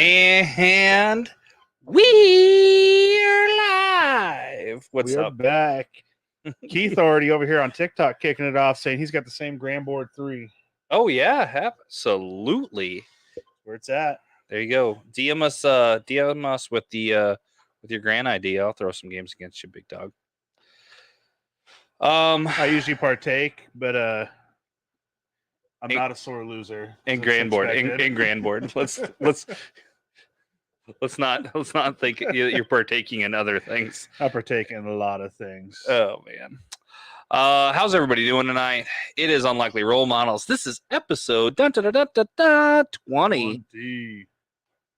And we're live. What's We're up? back. Keith already over here on TikTok kicking it off, saying he's got the same Grandboard 3. Oh yeah, absolutely. Where it's at. There you go. DM us with the with your grand ID. I'll throw some games against you, big dog. I usually partake, but I'm not a sore loser. In Grandboard. In Grandboard. Let's not think you're partaking in other things. I partake in a lot of things. Oh man. How's everybody doing tonight? It is Unlikely Role Models. This is episode 20.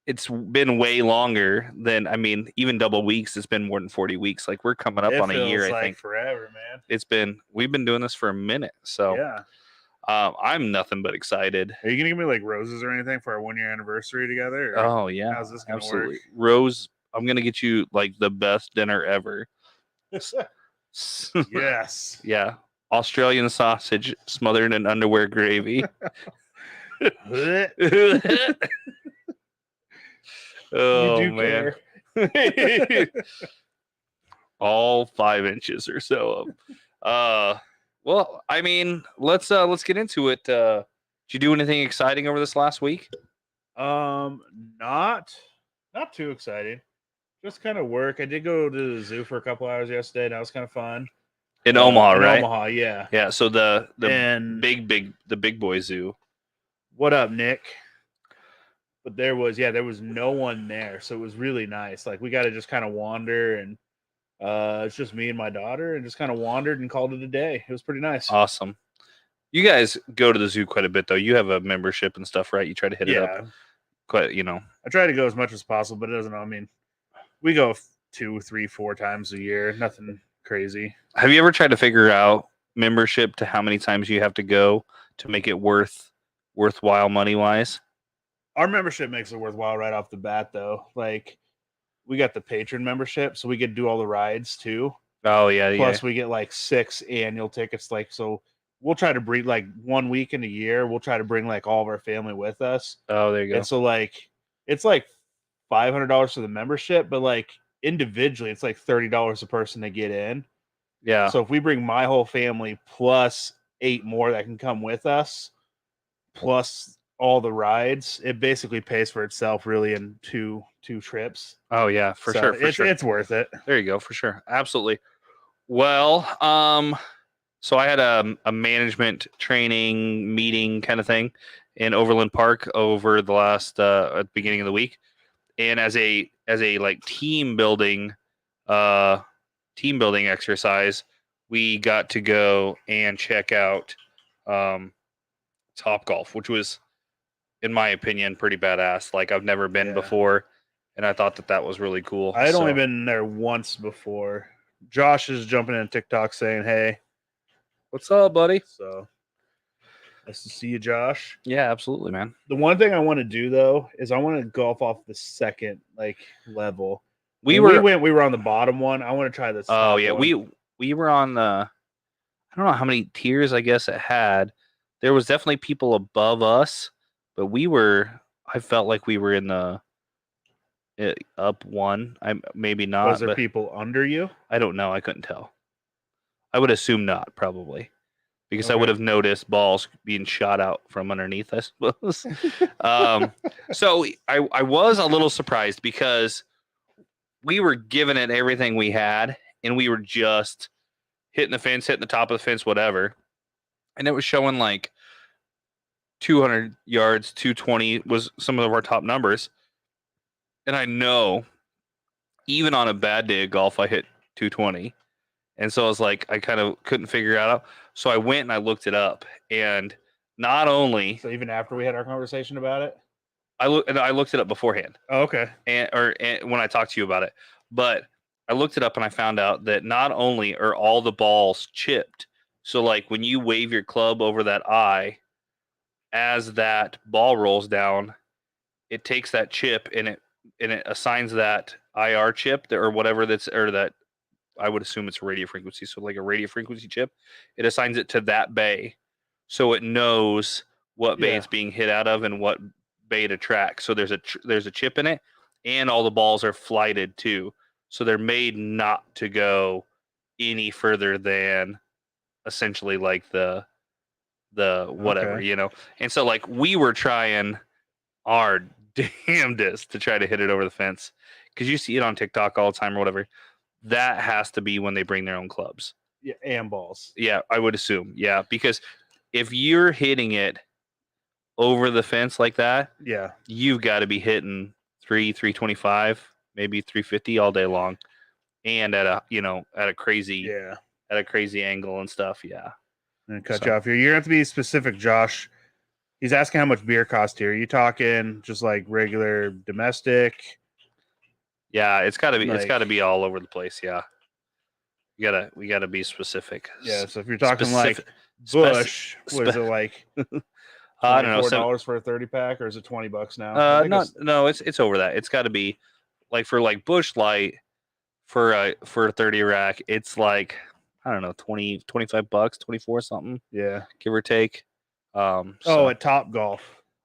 It's been way longer than, even double weeks. It's been more than 40 weeks. Like, we're coming up on a year, I think. Forever, man. We've been doing this for a minute. So yeah. I'm nothing but excited. Are you gonna give me like roses or anything for our 1-year anniversary together? Or oh yeah, how's this gonna absolutely work? Rose, I'm gonna get you like the best dinner ever. Yes. Yeah, Australian sausage smothered in underwear gravy. Oh you do man. Care. All 5 inches or so of well, let's get into it. Did you do anything exciting over this last week? Not too exciting. Just kind of work. I did go to the zoo for a couple hours yesterday. That was kind of fun. In Omaha, right? Omaha, yeah. Yeah. So the big boy zoo. What up, Nick? But there was no one there, so it was really nice. Like, we got to just kind of wander, and it's just me and my daughter, and just kind of wandered and called it a day. It was pretty nice. Awesome. You guys go to the zoo quite a bit, though. You have a membership and stuff, right? You try to hit it up. Quite, I try to go as much as possible, but it doesn't. We go 2, 3, 4 times a year. Nothing crazy. Have you ever tried to figure out membership to how many times you have to go to make it worthwhile money-wise? Our membership makes it worthwhile right off the bat, though. Like, we got the patron membership, so we get to do all the rides, too. Oh, yeah. Plus, we get, 6 annual tickets. So we'll try to bring, 1 week in a year, we'll try to bring, all of our family with us. Oh, there you go. And so, it's, $500 for the membership, but, individually, it's, $30 a person to get in. Yeah. So if we bring my whole family plus 8 more that can come with us, plus all the rides, it basically pays for itself really in two trips. Oh yeah, for sure. It's worth it. There you go, for sure. Absolutely. Well, so I had a management training meeting kind of thing in Overland Park over the last at the beginning of the week. And as a team building exercise, we got to go and check out Topgolf, which was, in my opinion, pretty badass. I've never been before, and I thought that was really cool. I had only been there once before. Josh is jumping in TikTok saying, "Hey, what's up, buddy?" So nice to see you, Josh. Yeah, absolutely, man. The one thing I want to do though is I want to golf off the second level. We were on the bottom one. I want to try this. Oh yeah, one. We were on the. I don't know how many tiers. I guess it had. There was definitely people above us, but I felt like we were in the up one. Maybe not. Was there people under you? I don't know. I couldn't tell. I would assume not, probably, because I would have noticed balls being shot out from underneath, I suppose. So I was a little surprised because we were giving it everything we had, and we were just hitting the fence, hitting the top of the fence, whatever. And it was showing 200 yards, 220 was some of our top numbers. And I know even on a bad day of golf, I hit 220. And so I was I kind of couldn't figure it out. So I went and I looked it up. And not only... So even after we had our conversation about it? I looked it up beforehand. Oh, okay. And when I talked to you about it. But I looked it up and I found out that not only are all the balls chipped, so when you wave your club over that eye, as that ball rolls down, it takes that chip and it assigns that IR chip or whatever that I would assume it's a radio frequency. So a radio frequency chip, it assigns it to that bay. So it knows what bay it's being hit out of and what beta track. So there's a chip in it, and all the balls are flighted too. So they're made not to go any further than essentially like the whatever, Okay. you know. And so like we were trying our damnedest to try to hit it over the fence, because you see it on TikTok all the time or whatever. That has to be when they bring their own clubs. Yeah, and balls. Yeah, I would assume. Yeah, because if you're hitting it over the fence like that, Yeah. you've got to be hitting 325, maybe 350 all day long, and at a crazy angle and stuff. Yeah. And cut you off here. You're gonna have to be specific, Josh. He's asking how much beer costs here. Are you talking just like regular domestic? Yeah, it's got to be. It's Like- got to be all over the place. Yeah. We gotta be specific. Yeah. So if you're talking like Spec- Bush, what is it like? I don't know. $4 for a 30-pack, or is it $20 now? No, it's over that. It's got to be like for like Bush Light for a 30 rack. It's like, I don't know, 20, $25, 24 something. Yeah, give or take. at Top Golf.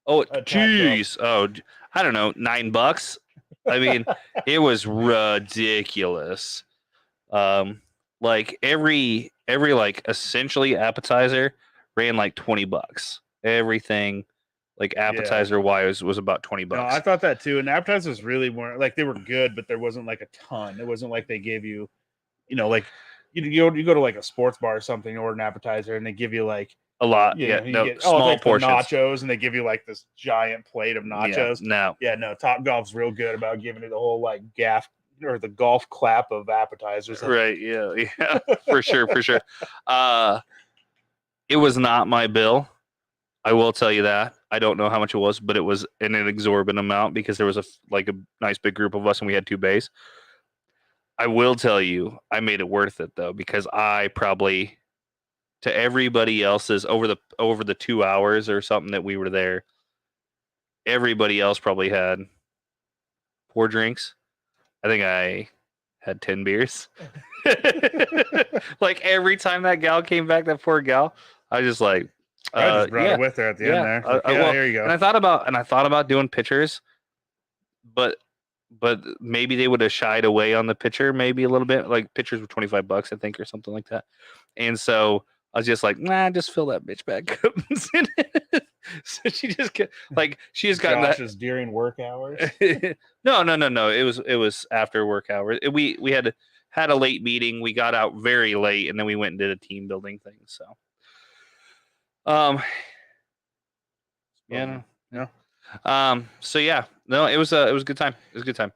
Oh, jeez. Oh, I don't know, $9. I mean, it was ridiculous. Like every like essentially appetizer ran like $20. Everything like appetizer wise was about $20. No, I thought that too. And appetizers really weren't like, they were good, but there wasn't like a ton. It wasn't like they gave you, like you go to like a sports bar or something, or an appetizer, and they give you like a lot. you get, small like portions. nachos, and they give you like this giant plate of nachos. No. Top Golf's real good about giving it the whole like gaff or the golf clap of appetizers. Right. Yeah. For sure. It was not my bill. I will tell you that. I don't know how much it was, but it was an exorbitant amount because there was a nice big group of us and we had 2 bays. I will tell you, I made it worth it though, because I probably, to everybody else's over the 2 hours or something that we were there, everybody else probably had 4 drinks. I think I had 10 beers. Like every time that gal came back, that poor gal, I just like, I just brought it with her at the end there. Like, here you go. And I thought about doing pitchers, but maybe they would have shied away on the pitcher maybe a little bit. Like pitchers were $25, I think, or something like that. And so I was just like, nah, just fill that bitch back up. So she just she has gotten Josh's during work hours. No. It was after work hours. We had a late meeting. We got out very late, and then we went and did a team building thing. So, yeah, no. So yeah, no, it was a good time. It was a good time.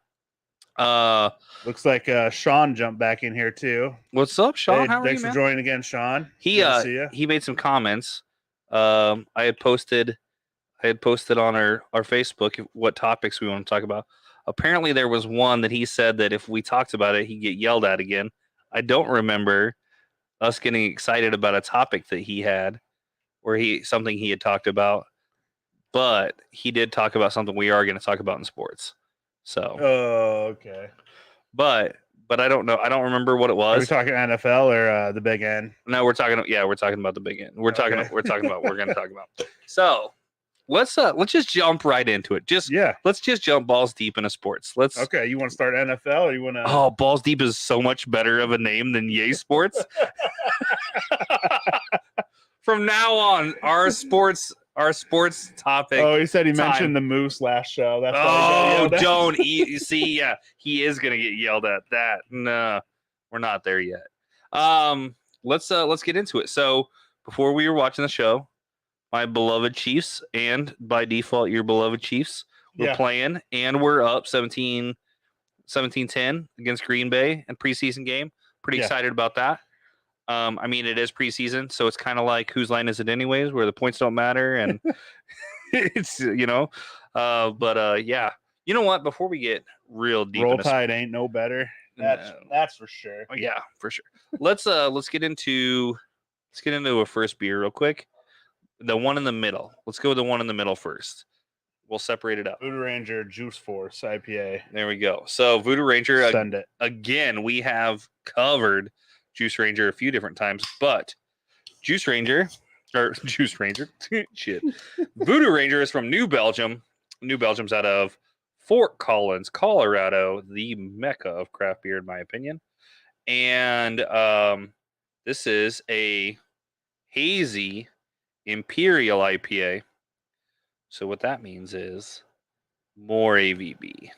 Looks like Sean jumped back in here too. What's up, Sean? Hey, how are thanks you, for joining again, Sean. He made some comments. I had posted on our Facebook what topics we want to talk about. Apparently there was one that he said that if we talked about it, he'd get yelled at again. I don't remember us getting excited about a topic that he had, or something he had talked about, but he did talk about something we are going to talk about in sports. So, okay. But I don't know. I don't remember what it was. Are we talking NFL or the Big N? No, we're talking about the Big N. We're talking about we're going to talk about. So, let's just jump right into it. Let's just jump balls deep into sports. Okay, you want to start NFL or you want to? Oh, balls deep is so much better of a name than Yay Sports. From now on, our sports topic. Oh, he said he mentioned the Moose last show. That's don't see. Yeah, he is gonna get yelled at. That no, we're not there yet. Let's get into it. So before we were watching the show, my beloved Chiefs, and by default your beloved Chiefs, were playing, and we're up 17-10 against Green Bay in preseason game. Pretty excited about that. I mean, it is preseason, so it's kind of like whose line is it anyways, where the points don't matter, and it's yeah. You know what? Before we get real deep, Roll Tide ain't no better. That's for sure. Yeah, for sure. Let's get into a first beer real quick. The one in the middle. Let's go with the one in the middle first. We'll separate it up. Voodoo Ranger Juice Force IPA. There we go. So Voodoo Ranger. Send it. Again, we have covered Juice Ranger a few different times, but Juice Ranger, shit. Voodoo Ranger is from New Belgium. New Belgium's out of Fort Collins, Colorado, the mecca of craft beer, in my opinion. And this is a hazy Imperial IPA. So what that means is more ABV.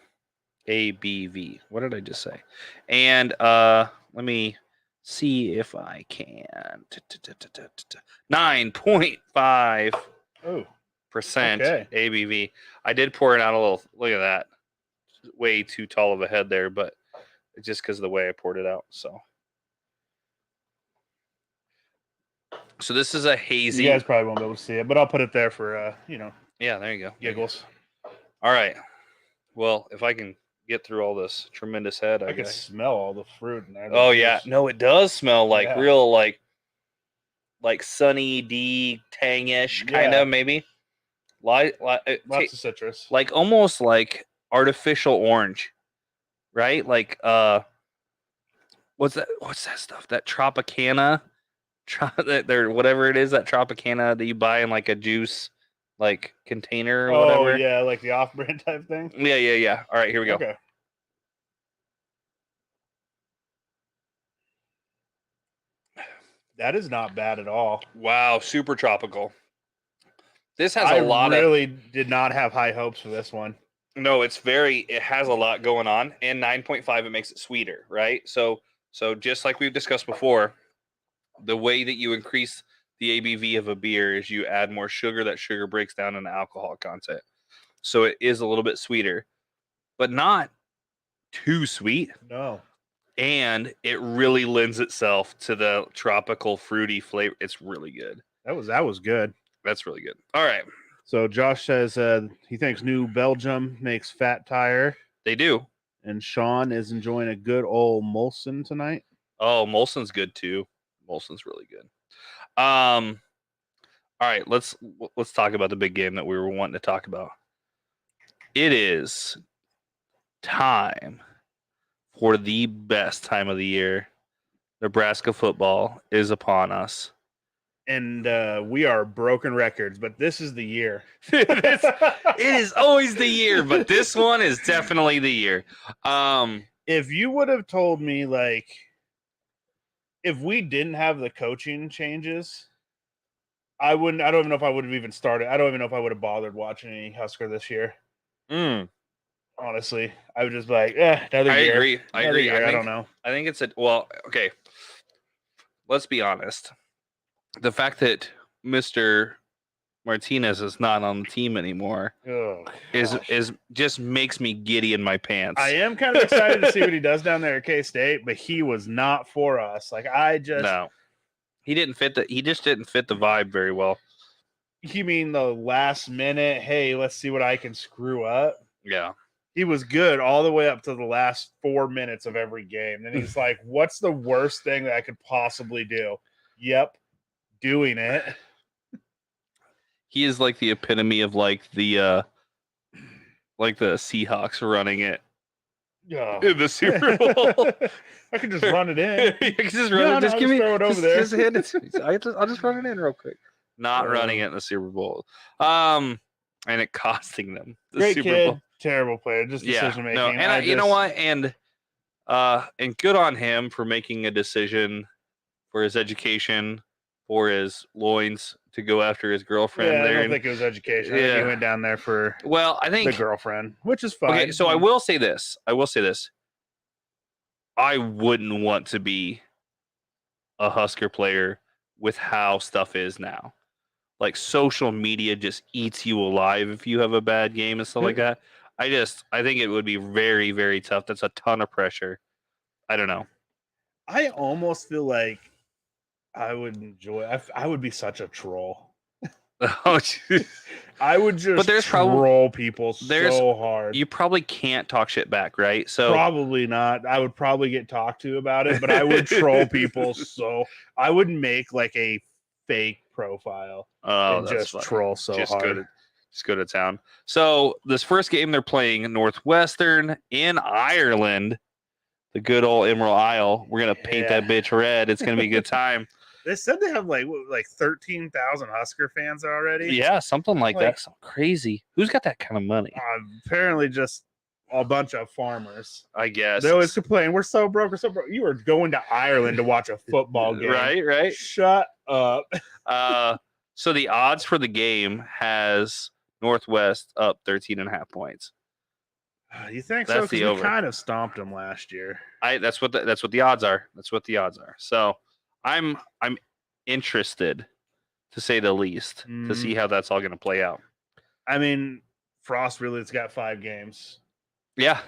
ABV. What did I just say? And let me see if I can. 9.5% Oh, okay. ABV. I did pour it out a little. Look at that. Way too tall of a head there, but it's just because of the way I poured it out. So this is a hazy. You guys probably won't be able to see it, but I'll put it there for Yeah, there you go. giggles. All right. Well, if I can get through all this tremendous head, I can smell all the fruit in there. Oh yeah, no, it does smell like Yeah. real like Sunny D tangish kind Yeah. of maybe. Lots of citrus. Like almost like artificial orange, right? Like what's that stuff? That Tropicana, whatever it is, that Tropicana that you buy in like a juice like container or whatever. Oh yeah, like the off-brand type thing. Yeah. All right, here we go. Okay. That is not bad at all. Wow, super tropical. This has I a lot really did not have high hopes for this one. No, it has a lot going on, and 9.5 it makes it sweeter, right? So just like we've discussed before, the way that you increase the ABV of a beer is you add more sugar. That sugar breaks down into alcohol content. So it is a little bit sweeter, but not too sweet. No. And it really lends itself to the tropical fruity flavor. It's really good. That was good. That's really good. All right. So Josh says he thinks New Belgium makes fat tire. They do. And Sean is enjoying a good old Molson tonight. Oh, Molson's good too. Molson's really good. All right, let's talk about the big game that we were wanting to talk about. It is time for the best time of the year. Nebraska football is upon us. And we are broken records, but this is the year. It is always the year, but this one is definitely the year. If you would have told me, like, if we didn't have the coaching changes, I don't even know if I would have even started. I don't even know if I would have bothered watching any Husker this year. Honestly, I would just be like, another year. I agree. I don't know. I think it's okay. Let's be honest. The fact that Mr. Martinez is not on the team anymore is just makes me giddy in my pants. I am kind of excited to see what he does down there at K-State, but he was not for us. Like no, he just didn't fit the vibe very well. You mean the last minute? Hey, let's see what I can screw up. Yeah, he was good all the way up to the last 4 minutes of every game. Then he's like, "What's the worst thing that I could possibly do?" Yep, doing it. He is like the epitome of like the Seahawks running it in the Super Bowl. I can just run it in. You can just run it. Just give me throw it over there. Just hit it. I'll just run it in real quick. Not running it in the Super Bowl. And it costing them the Great Super kid, Bowl. Terrible player. Just decision making. No, and you know what? And good on him for making a decision for his education, for his loins to go after his girlfriend. Yeah, there. I don't think it was education. I think he went down there for I think the girlfriend, which is fine. Okay, so I will say this. I wouldn't want to be a Husker player with how stuff is now. Like social media just eats you alive if you have a bad game and stuff like that. I think it would be very, very tough. That's a ton of pressure. I don't know. I almost feel like I would enjoy. I would be such a troll. Oh, I would just troll people so hard. You probably can't talk shit back, right? So probably not. I would probably get talked to about it, but I would troll people. So I would make like a fake profile and just funny. Troll so hard. Just go to town. So this first game they're playing Northwestern in Ireland, the good old Emerald Isle. We're gonna paint that bitch red. It's gonna be a good time. They said they have like 13,000 Husker fans already. Yeah, something like that. Something crazy. Who's got that kind of money? Apparently, just a bunch of farmers. I guess They always complain, we're so broke, we're so broke. You were going to Ireland to watch a football game. Right. Shut up. So the odds for the game has Northwest up 13.5 points. You think so? Because we kind of stomped them last year. That's what the odds are. That's what the odds are. So I'm interested, to say the least, to see how that's all going to play out. I mean, Frost really has got 5 games. Yeah.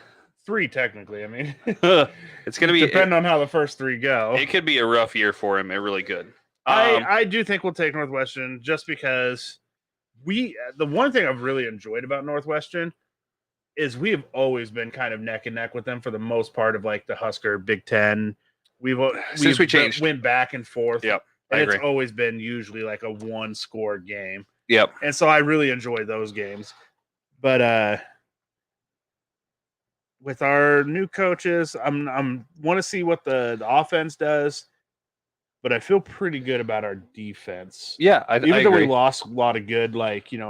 3 technically. I mean, it's going to be depending on how the first 3 go. It could be a rough year for him. It really could. I do think we'll take Northwestern just because the one thing I've really enjoyed about Northwestern is we have always been kind of neck and neck with them for the most part of like the Husker Big Ten. Since we changed, went back and forth. Yep, and it's always been usually like a 1-score game. Yep, and so I really enjoy those games. But with our new coaches, I'm want to see what the offense does. But I feel pretty good about our defense. Yeah, even though we lost a lot of good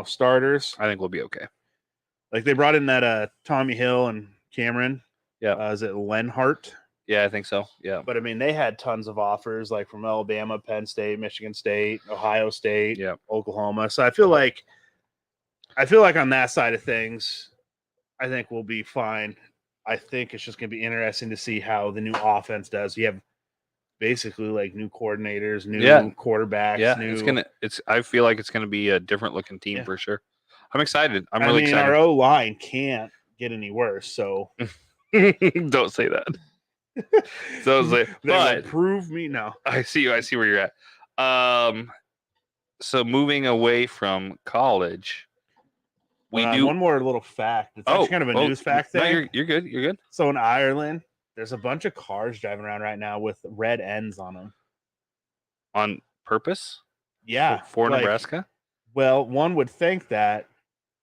starters, I think we'll be okay. Like they brought in that Tommy Hill and Cameron. Yeah. Is it Lenhart? Yeah, I think so. Yeah. But I mean, they had tons of offers like from Alabama, Penn State, Michigan State, Ohio State, Oklahoma. So I feel like on that side of things, I think we'll be fine. I think it's just going to be interesting to see how the new offense does. You have basically like new coordinators, new quarterbacks. Yeah, I feel like it's gonna be a different looking team for sure. I'm excited. I'm really excited. Our O-line can't get any worse, so don't say that. But prove me now. I see where you're at. So moving away from college, we do one more little fact. It's actually kind of a news fact thing. No, you're good. You're good. So in Ireland, there's a bunch of cars driving around right now with red ends on them. On purpose? Yeah. For Nebraska? Well, one would think that,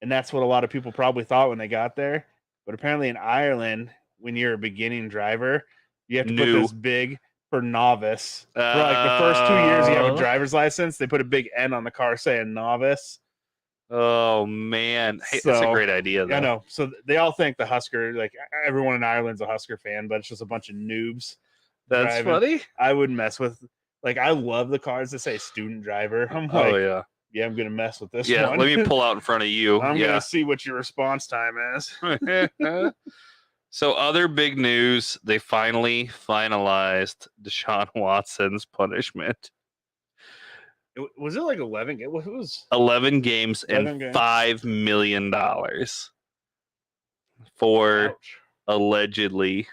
and that's what a lot of people probably thought when they got there. But apparently in Ireland, when you're a beginning driver, you have to put this big for novice. For like the first 2 years you have a driver's license, they put a big N on the car saying novice. Oh man, hey, that's a great idea though. I know. So they all think the Husker, like everyone in Ireland's a Husker fan, but it's just a bunch of noobs. That's funny. I wouldn't mess with. Like I love the cars that say student driver. I'm like, yeah, I'm gonna mess with this. Yeah, one. let me pull out in front of you. I'm gonna see what your response time is. So other big news: they finally finalized Deshaun Watson's punishment. Was it like 11? It was 11 games and $5 million for allegedly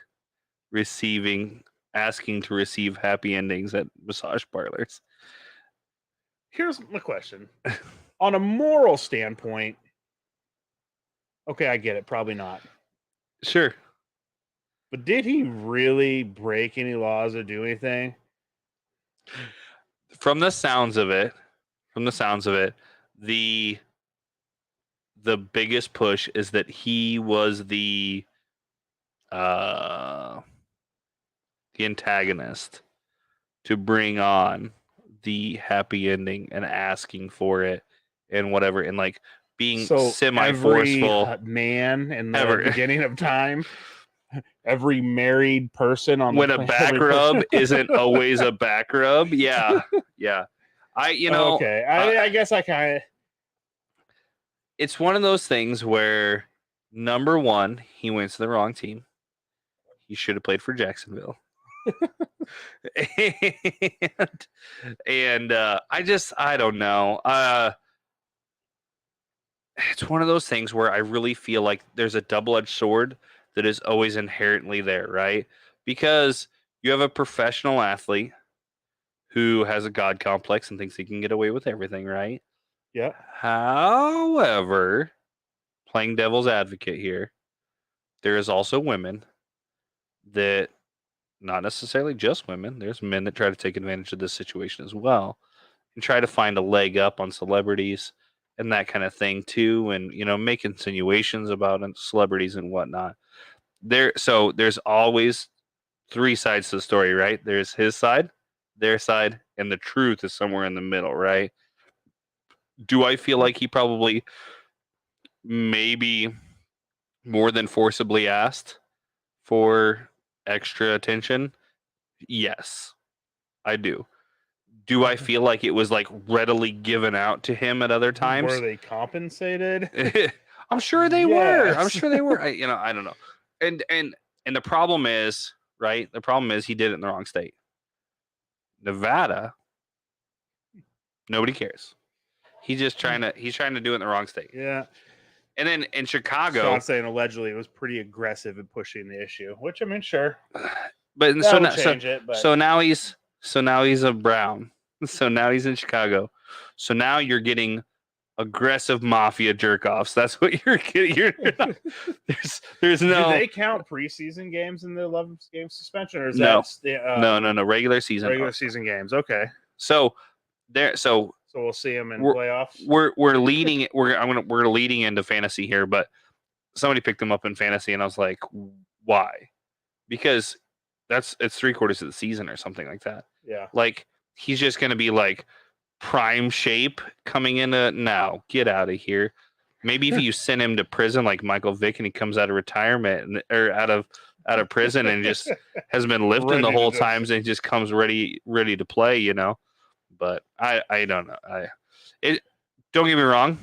asking to receive happy endings at massage parlors. Here's my question. On a moral standpoint, okay, I get it. Probably not. Sure. But did he really break any laws or do anything? From the sounds of it, the biggest push is that he was the antagonist to bring on the happy ending and asking for it and whatever, and like being semi-forceful. Every man in the beginning of time, every married person on when a back rub isn't always a back rub. Yeah. Okay. I guess I kind of. It's one of those things where, number one, he went to the wrong team. He should have played for Jacksonville. and I don't know. It's one of those things where I really feel like there's a double-edged sword that is always inherently there, right? Because you have a professional athlete who has a God complex and thinks he can get away with everything, right? Yeah. However, playing devil's advocate here, there is also women that, not necessarily just women, there's men that try to take advantage of this situation as well and try to find a leg up on celebrities and that kind of thing too, and make insinuations about celebrities and whatnot. So there's always 3 sides to the story, right? There's his side, their side, and the truth is somewhere in the middle, right? Do I feel like he probably maybe more than forcibly asked for extra attention? Yes, I do. Do I feel like it was like readily given out to him at other Were times? they compensated? I'm sure they were. I'm Yes. sure they were. I don't know. And the problem is, right? The problem is he did it in the wrong state. Nevada, nobody cares. He's trying to do it in the wrong state. Yeah. And then in Chicago, Sean saying allegedly it was pretty aggressive at pushing the issue, which I mean, sure, but that would change it. But so now he's a Brown. So now he's in Chicago. So now you're getting aggressive mafia jerk offs. That's what you're getting. There's no. Do they count preseason games in the 11 game suspension, or is No. that No regular season. regular season games? Okay, So so we'll see them in We're- playoffs. we're leading. We're leading into fantasy here, but somebody picked him up in fantasy, and I was like, why? Because it's 3/4 of the season or something like that. Yeah, Like he's just gonna be like prime shape coming into now. Get out of here. Maybe if you send him to prison like Michael Vick and he comes out of retirement or out of prison and just has been lifting Ready the to whole just- time and just comes ready to play, you know. But I don't know. Don't get me wrong.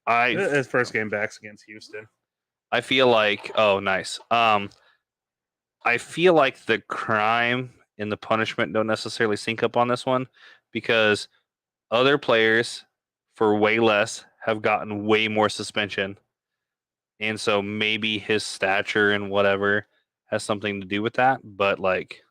his first game back's against Houston. I feel like nice. I feel like the crime and the punishment don't necessarily sync up on this one because other players for way less have gotten way more suspension. And so maybe his stature and whatever has something to do with that. But like,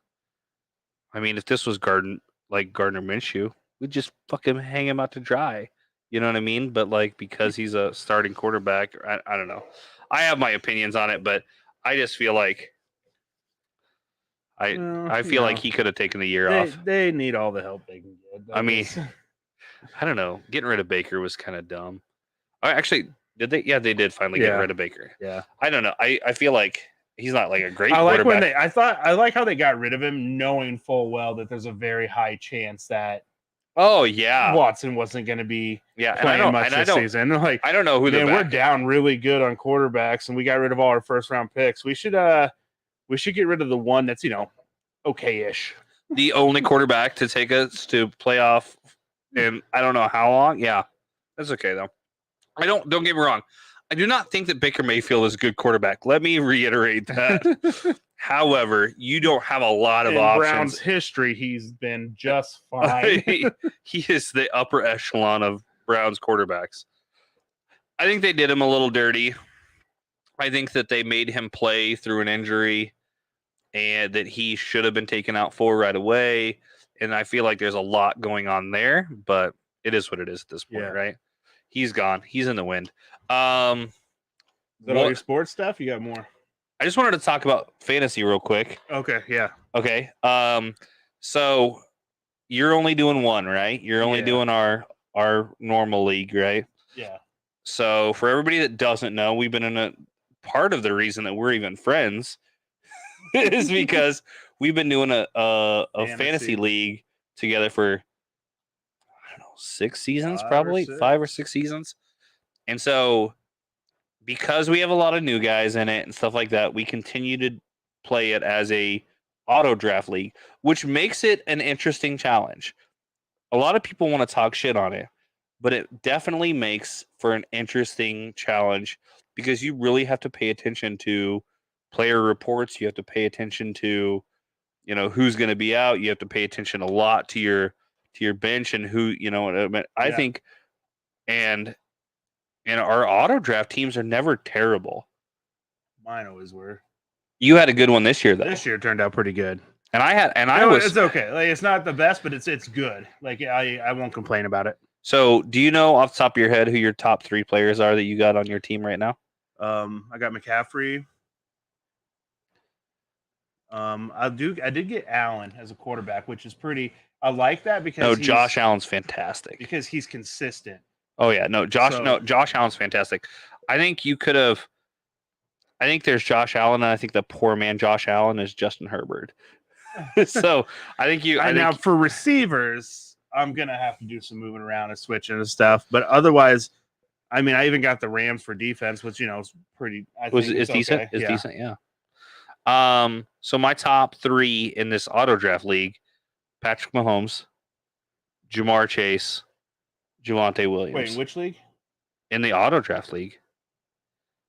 I mean, if this was Gardner Minshew, we'd just fucking hang him out to dry. You know what I mean? But like, because he's a starting quarterback, I don't know. I have my opinions on it, but I just feel like I feel like he could have taken the year off. They need all the help they can get. I mean, I don't know. Getting rid of Baker was kind of dumb. Actually, did they? Yeah, they did finally get Yeah. rid of Baker. yeah. I don't know. I feel like he's not like a great I like quarterback. I like how they got rid of him, knowing full well that there's a very high chance that Oh yeah, Watson wasn't going to be yeah. And playing much this season. Like, I don't know who man, the we're down really good on quarterbacks, and we got rid of all our first round picks. We should get rid of the one that's okay-ish. the only quarterback to take us to playoff in I don't know how long. Yeah, that's okay though. Don't get me wrong. I do not think that Baker Mayfield is a good quarterback. Let me reiterate that. However, you don't have a lot of In options. Brown's history, he's been just fine. He is the upper echelon of Browns quarterbacks. I think they did him a little dirty. I think that they made him play through an injury and that he should have been taken out for right away. And I feel like there's a lot going on there, but it is what it is at this point, Yeah. right? He's gone. He's in the wind. Is that all your sports stuff? You got more? I just wanted to talk about fantasy real quick. Okay, yeah. Okay. So you're only doing one, right? You're only Yeah. doing our normal league, right? Yeah. So for everybody that doesn't know, we've been in a part of the reason that we're even friends is because we've been doing a fantasy Fantasy. league together for I don't know 6 seasons, 5 or probably 6. 5 or 6 seasons. And so because we have a lot of new guys in it and stuff like that, we continue to play it as a auto draft league, which makes it an interesting challenge. A lot of people want to talk shit on it, but it definitely makes for an interesting challenge because you really have to pay attention to player reports. You have to pay attention to, who's going to be out. You have to pay attention a lot to your bench and who, I Yeah. think, and our auto draft teams are never terrible. Mine always were. You had a good one this year, though. This year turned out pretty good. And I No, was. it's okay. Like, it's not the best, but it's good. Like, I won't complain about it. So, do you know off the top of your head who your top 3 players are that you got on your team right now? I got McCaffrey. I did get Allen as a quarterback, which is pretty. I like that because No, Josh Allen's fantastic. because he's consistent. Oh yeah, no, Josh So- Allen's fantastic. I think you could have. I think there's Josh Allen, and I think the poor man Josh Allen is Justin Herbert. So I think Now for receivers, I'm gonna have to do some moving around and switching and stuff. But otherwise, I mean, I even got the Rams for defense, which is pretty. I think It's decent. okay. It's decent. Yeah. So my top 3 in this auto draft league: Patrick Mahomes, Jamar Chase, Javonte Williams. Wait, which league? In the auto draft league.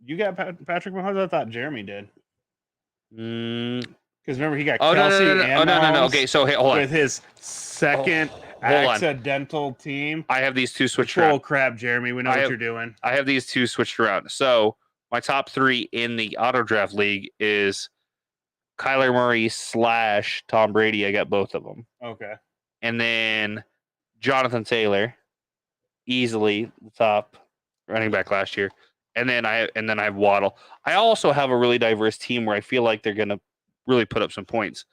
You got Patrick Mahomes? I thought Jeremy did. Because remember, he got Oh, Kelsey no. and No. Okay, so hey, hold on. with his second accidental team. I have these two switched around. around. Crap, Jeremy. We know what you're doing. I have these two switched around. So my top 3 in the auto draft league is Kyler Murray / Tom Brady. I got both of them. Okay. And then Jonathan Taylor, easily the top running back last year. And then I have Waddle. I also have a really diverse team where I feel like they're going to really put up some points.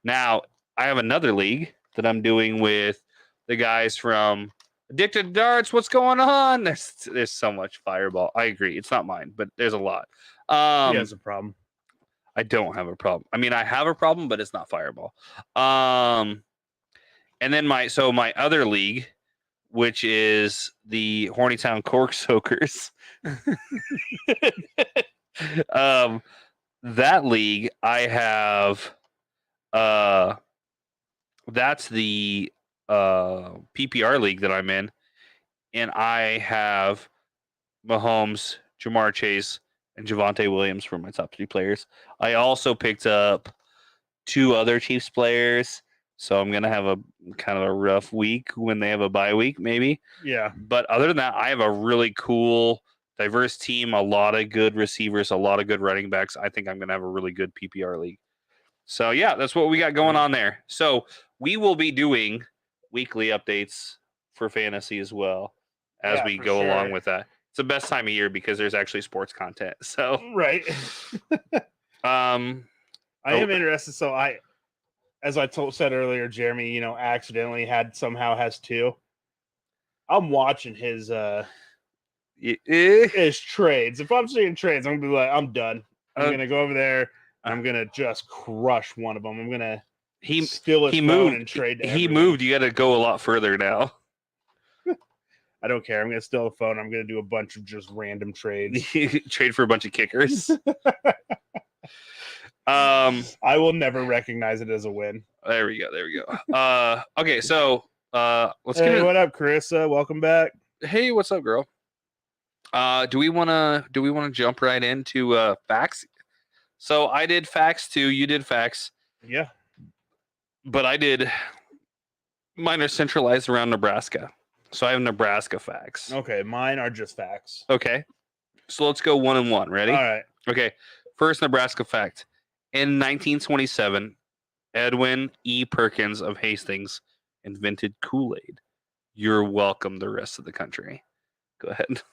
Now, I have another league that I'm doing with the guys from Addicted to Darts. What's going on? There's so much fireball. I agree. It's not mine, but there's a lot. He has a problem. I don't have a problem. I mean, I have a problem, but it's not fireball. And then my other league, which is the Hornytown Cork Soakers. That league I have that's the PPR league that I'm in, and I have Mahomes, Jamar Chase, and Javonte Williams for my top 3 players. I also picked up 2 other Chiefs players, so I'm gonna have a kind of a rough week when they have a bye week, maybe. Yeah. But other than that, I have a really cool, diverse team, a lot of good receivers, a lot of good running backs. I think I'm gonna have a really good PPR league. So yeah, that's what we got going on there. So we will be doing weekly updates for fantasy as well as we go along with that. It's the best time of year because there's actually sports content. So right. I am interested. So as I said earlier, Jeremy, accidentally has 2. I'm watching his trades. If I'm seeing trades, I'm gonna be like, I'm done. I'm gonna go over there. I'm gonna just crush one of them. I'm gonna steal his phone and trade. He moved. You got to go a lot further now. I don't care. I'm gonna steal a phone. I'm gonna do a bunch of just random trades. Trade for a bunch of kickers. I will never recognize it as a win. There we go. Okay, so let's get. Hey, what up, Carissa? Welcome back. Hey, what's up, girl? Do we want to jump right into facts? So I did facts too. You did facts. Yeah. But mine are centralized around Nebraska. So I have Nebraska facts. Okay, mine are just facts. Okay. So let's go 1 and 1. Ready? All right. Okay. First Nebraska fact. In 1927, Edwin E. Perkins of Hastings invented Kool-Aid. You're welcome, the rest of the country. Go ahead.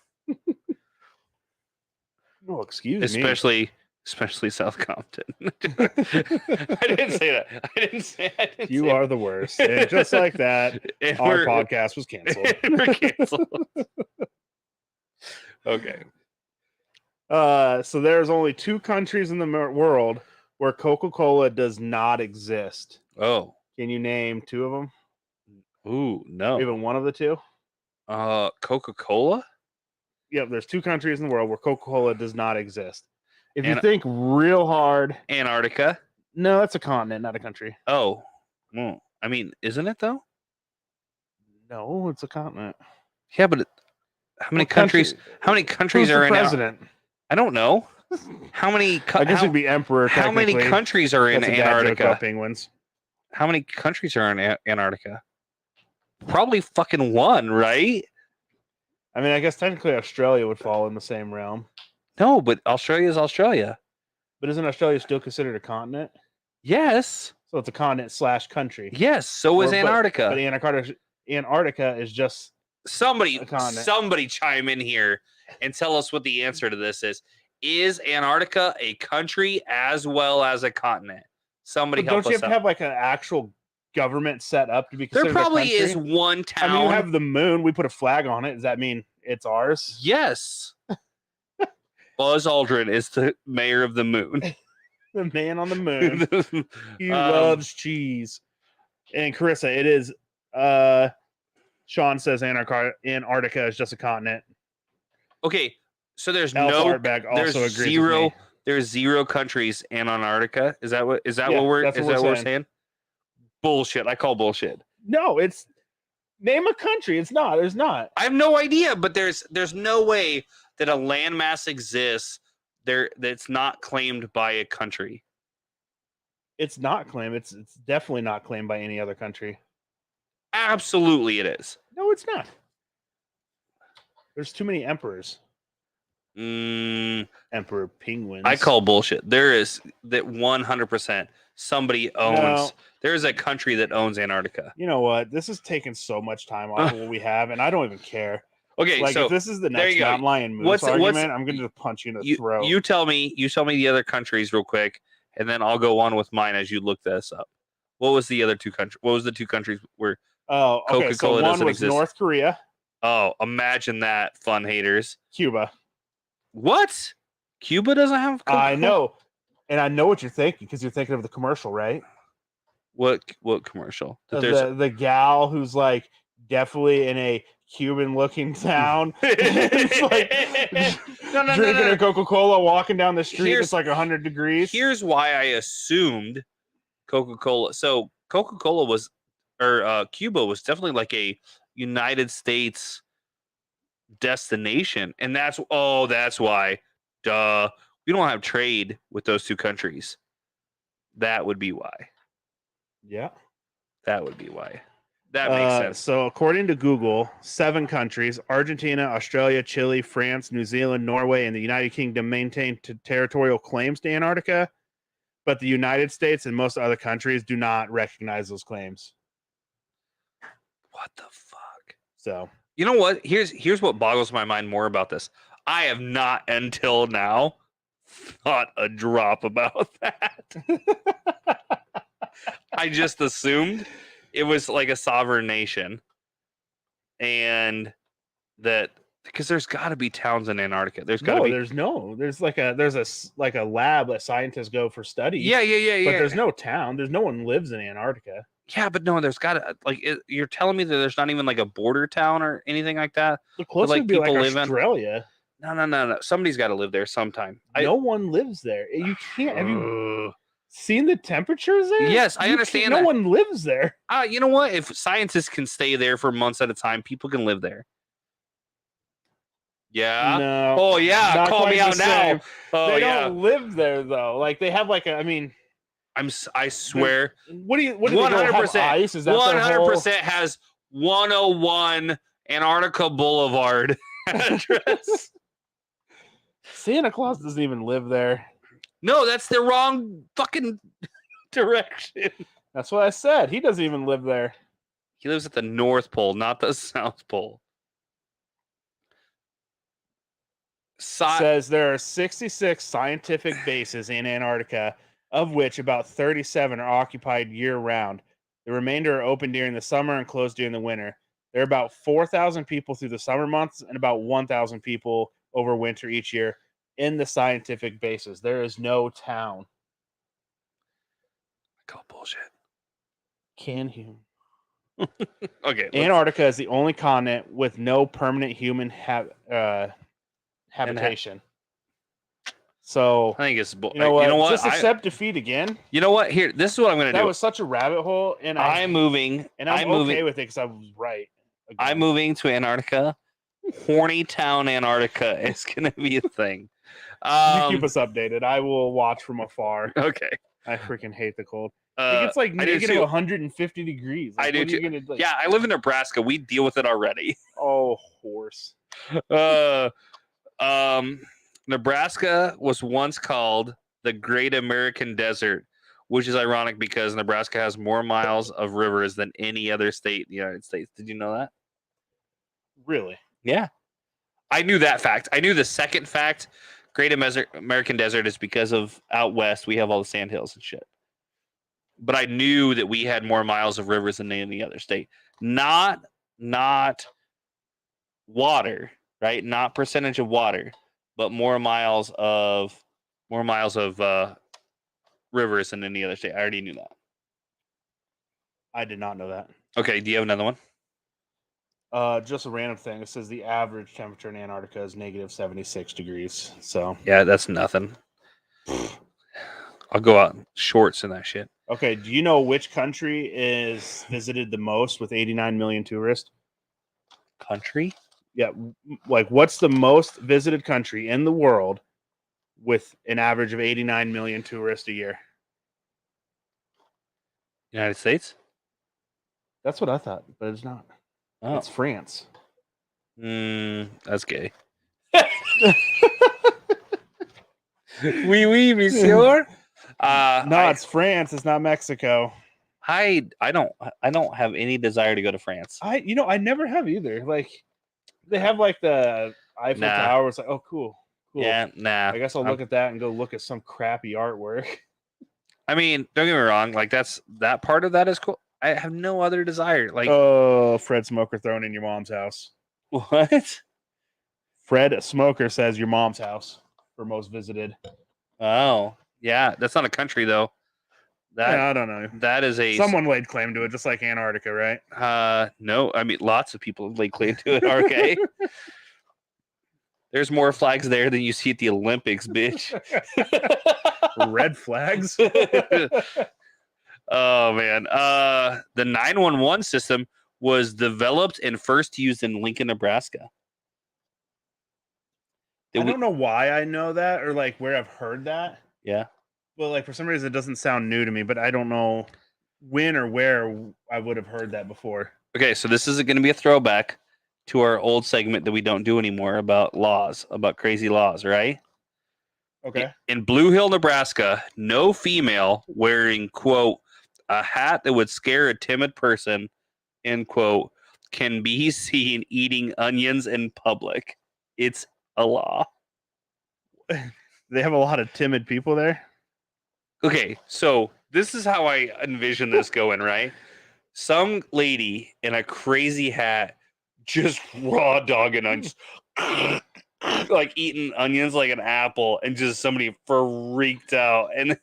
No, excuse me. Especially South Compton. I didn't say that. I didn't say you are the worst. And just like that, our podcast was canceled. We're canceled. Okay. So there's only 2 countries in the world where Coca-Cola does not exist. Oh. Can you name 2 of them? Ooh, no. Even one of the 2? Coca-Cola? Yep, there's 2 countries in the world where Coca-Cola does not exist. If you think real hard... Antarctica? No, that's a continent, not a country. Oh. Well, I mean, isn't it, though? No, it's a continent. Yeah, but how many countries are in president? I don't know. How many... I guess it'd be emperor, how many countries are in Antarctica? Penguins. How many countries are in Antarctica? Probably fucking 1, right? I mean, I guess technically Australia would fall in the same realm. No, but Australia is Australia. But isn't Australia still considered a continent? Yes. So it's a continent / country. Yes, so is Antarctica. But Antarctica is just somebody chime in here and tell us what the answer to this is. Is Antarctica a country as well as a continent? Somebody help us out. Don't you have to have like an actual government set up to be considered There probably a country? is one town. I mean, you have the moon. We put a flag on it. Does that mean it's ours? Yes. Buzz Aldrin is the mayor of the moon. The man on the moon. He loves cheese. And Carissa, it is Sean says Antarctica is just a continent. Okay, so there's Elf no, Artbag there's also agrees zero, with me. there's 0 countries in Antarctica. Is that what Yeah, what we're that's is what that we're what we're saying. saying? Bullshit. I call bullshit. No, it's name a country. It's not. There's not. I have no idea, but there's no way that a landmass exists there that's not claimed by a country. It's not claimed. It's definitely not claimed by any other country. Absolutely, it is. No, it's not. There's too many emperors. Emperor penguins. I call bullshit. There is that 100% somebody owns. No. There is a country that owns Antarctica. You know what? This is taking so much time off of what we have, and I don't even care. Okay, Like so if this is the there next you go. mountain lion moose argument, I'm going to punch you in the throat. You tell me the other countries real quick, and then I'll go on with mine as you look this up. What was the other two countries? What was the two countries where okay, so Coca-Cola one doesn't was exist? North Korea, Oh, imagine that, fun haters. Cuba. What? Cuba doesn't have Coca-Cola? I know. And I know what you're thinking because you're thinking of the commercial, right? What commercial? That The gal who's like definitely in a Cuban looking town. It's like drinking a Coca-Cola, walking down the street. It's like 100 degrees. Here's why I assumed Coca-Cola. So Coca-Cola was, or Cuba was definitely like a United States destination, and that's why. Duh, we don't have trade with those two countries. That would be why. Yeah, that would be why. That makes sense. So according to Google, 7 countries: Argentina, Australia, Chile, France, New Zealand, Norway, and the United Kingdom maintain territorial claims to Antarctica, but the United States and most other countries do not recognize those claims. What the fuck? So you know what? Here's what boggles my mind more about this. I have not until now thought a drop about that. I just assumed it was like a sovereign nation, and that because there's got to be towns in Antarctica. There's got to be. There's a lab that scientists go for studies. Yeah. But there's no town. There's no one lives in Antarctica. Yeah, but no, there's got to you're telling me that there's not even like a border town or anything like that. The closest would be like Australia. No. Somebody's got to live there sometime. No one lives there. You can't. Have you seen the temperatures there? Yes, I understand. No one lives there. You know what? If scientists can stay there for months at a time, people can live there. Yeah. No. Oh yeah. Call me out now. Oh they don't live there though. Like they have like I swear. What do you? 100%. Ice? Is that 100% has 101 Antarctica Boulevard address. Santa Claus doesn't even live there. No, that's the wrong fucking direction. That's what I said. He doesn't even live there. He lives at the North Pole, not the South Pole. Says there are 66 scientific bases in Antarctica, of which about 37 are occupied year-round. The remainder are open during the summer and closed during the winter. There are about 4,000 people through the summer months and about 1,000 people over winter each year in the scientific bases. There is no town. I call bullshit. Can you? Okay. Antarctica is the only continent with no permanent human habitation. So I think it's you know what? Just accept defeat again. You know what? Here, this is what I'm going to do. That was such a rabbit hole, and I'm moving, and I'm okay with it because I was right. Again. I'm moving to Antarctica. Horny Town, Antarctica is going to be a thing. You keep us updated. I will watch from afar. Okay. I freaking hate the cold. It's like negative 150 degrees. Like, I do too. Yeah, I live in Nebraska. We deal with it already. Oh, horse. Nebraska was once called the Great American Desert, which is ironic because Nebraska has more miles of rivers than any other state in the United States. Did you know that? Really? Yeah. I knew that fact. I knew the second fact. Great American Desert is because of out west, we have all the sandhills and shit. But I knew that we had more miles of rivers than any other state. Not water, right? Not percentage of water, but more miles of rivers than any other state. I already knew that. I did not know that. Okay, do you have another one? Just a random thing. It says the average temperature in Antarctica is negative 76 degrees. So Yeah, that's nothing. I'll go out in shorts and that shit. okay, do you know which country is visited the most with 89 million tourists? Country? Yeah, like what's the most visited country in the world with an average of 89 million tourists a year? United States? That's what I thought, but it's not. Oh. It's France. That's gay. Oui, monsieur. No, it's France. It's not Mexico. I don't have any desire to go to France. I never have either. Like they have like the Eiffel Nah. Tower. It's like, oh, cool. Yeah, nah. I guess I'll look at that and go look at some crappy artwork. I mean, don't get me wrong. Like that part of that is cool. I have no other desire. Like, Oh, Fred Smoker thrown in your mom's house. what? Fred Smoker says your mom's house for most visited. Oh, yeah. That's not a country though. I don't know. That is a Someone laid claim to it, just like Antarctica, right? No. I mean, lots of people lay claim to it. Okay. There's more flags there than you see at the Olympics, bitch. Red flags. Oh man. The 911 system was developed and first used in Lincoln, Nebraska. I don't know why I know that or like where I've heard that. Yeah. Well, like for some reason it doesn't sound new to me, but I don't know when or where I would have heard that before. Okay, so this is going to be a throwback to our old segment that we don't do anymore about laws, about crazy laws, right? Okay. In Blue Hill, Nebraska, no female wearing, quote, a hat that would scare a timid person, end quote, can be seen eating onions in public. It's a law. They have a lot of timid people there. Okay, so this is how I envision this going, right? Some lady in a crazy hat just raw dogging onions, like eating onions like an apple, and just somebody freaked out. And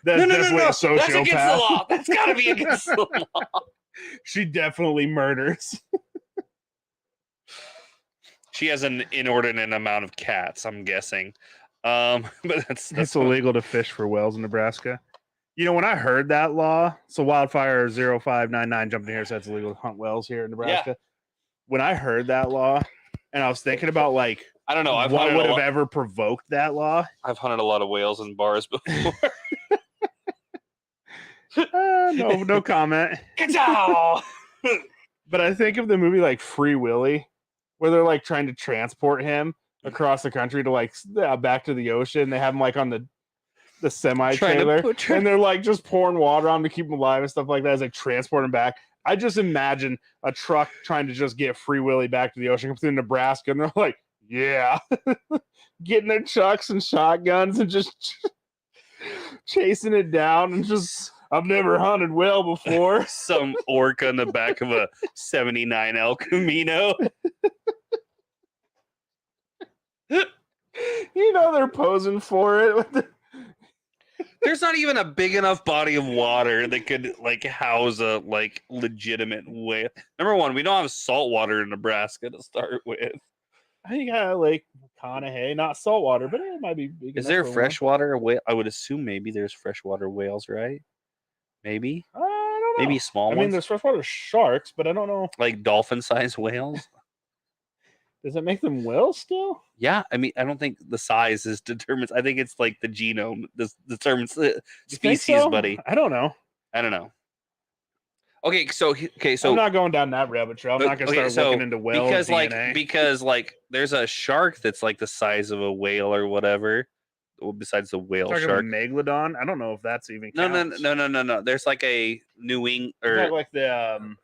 That's definitely a sociopath. That's against the law. That's got to be against the law. She definitely murders. She has an inordinate amount of cats, I'm guessing. But that's It's illegal to fish for whales in Nebraska. You know, when I heard that law, so Wildfire 0599 jumped in here, said it's illegal to hunt whales here in Nebraska. Yeah. When I heard that law, and I was thinking about like, I don't know, what would have ever provoked that law. I've hunted a lot of whales in bars before. No comment. But I think of the movie like Free Willy, where they're like trying to transport him across the country to like back to the ocean. They have him like on the semi trailer, and they're like just pouring water on him to keep him alive and stuff like that as they transport him back. I just imagine a truck trying to just get Free Willy back to the ocean, comes through Nebraska, and they're like, yeah, getting their trucks and shotguns and just chasing it down and just. I've never hunted whale before. Some orca on the back of a 79 El Camino. You know they're posing for it. There's not even a big enough body of water that could like house a like legitimate whale. Number one, we don't have salt water in Nebraska to start with. I think Lake McConaughey, not saltwater, but it might be big. Is there freshwater whale? I would assume maybe there's freshwater whales, right? Maybe. I don't know. Maybe small ones. I mean, there's freshwater sharks, but I don't know. Like dolphin-sized whales. Does it make them whales still? Yeah, I mean, I don't think the size is determines. I think it's like the genome determines the species, buddy. I don't know. Okay, so I'm not going down that rabbit trail. I'm not going to start looking into whales because there's a shark that's like the size of a whale or whatever. Besides the whale shark, megalodon. I don't know if that's even counts. No. There's like a New England or like the